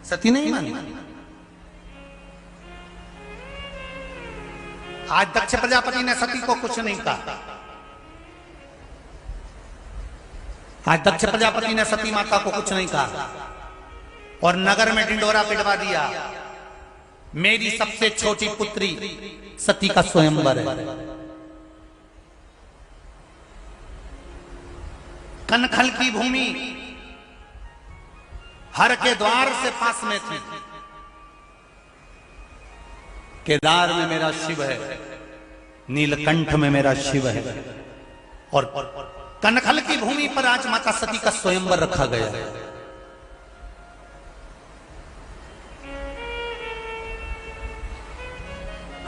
सती नहीं मानी। आज दक्ष प्रजापति ने सती को कुछ नहीं कहा। आज दक्ष प्रजापति ने सती माता को कुछ नहीं कहा और नगर में ढिंडोरा पिटवा दिया। मेरी सबसे छोटी पुत्री सती का स्वयंवर है। कनखल की भूमि हर के द्वार से पास में थी। केदार में मेरा शिव है, नीलकंठ में मेरा शिव है, और कनखल की भूमि पर आज माता सती का स्वयंवर रखा गया है।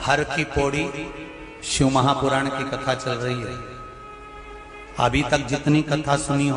हर की पौड़ी शिव महापुराण की कथा चल रही है। अभी तक जितनी कथा सुनी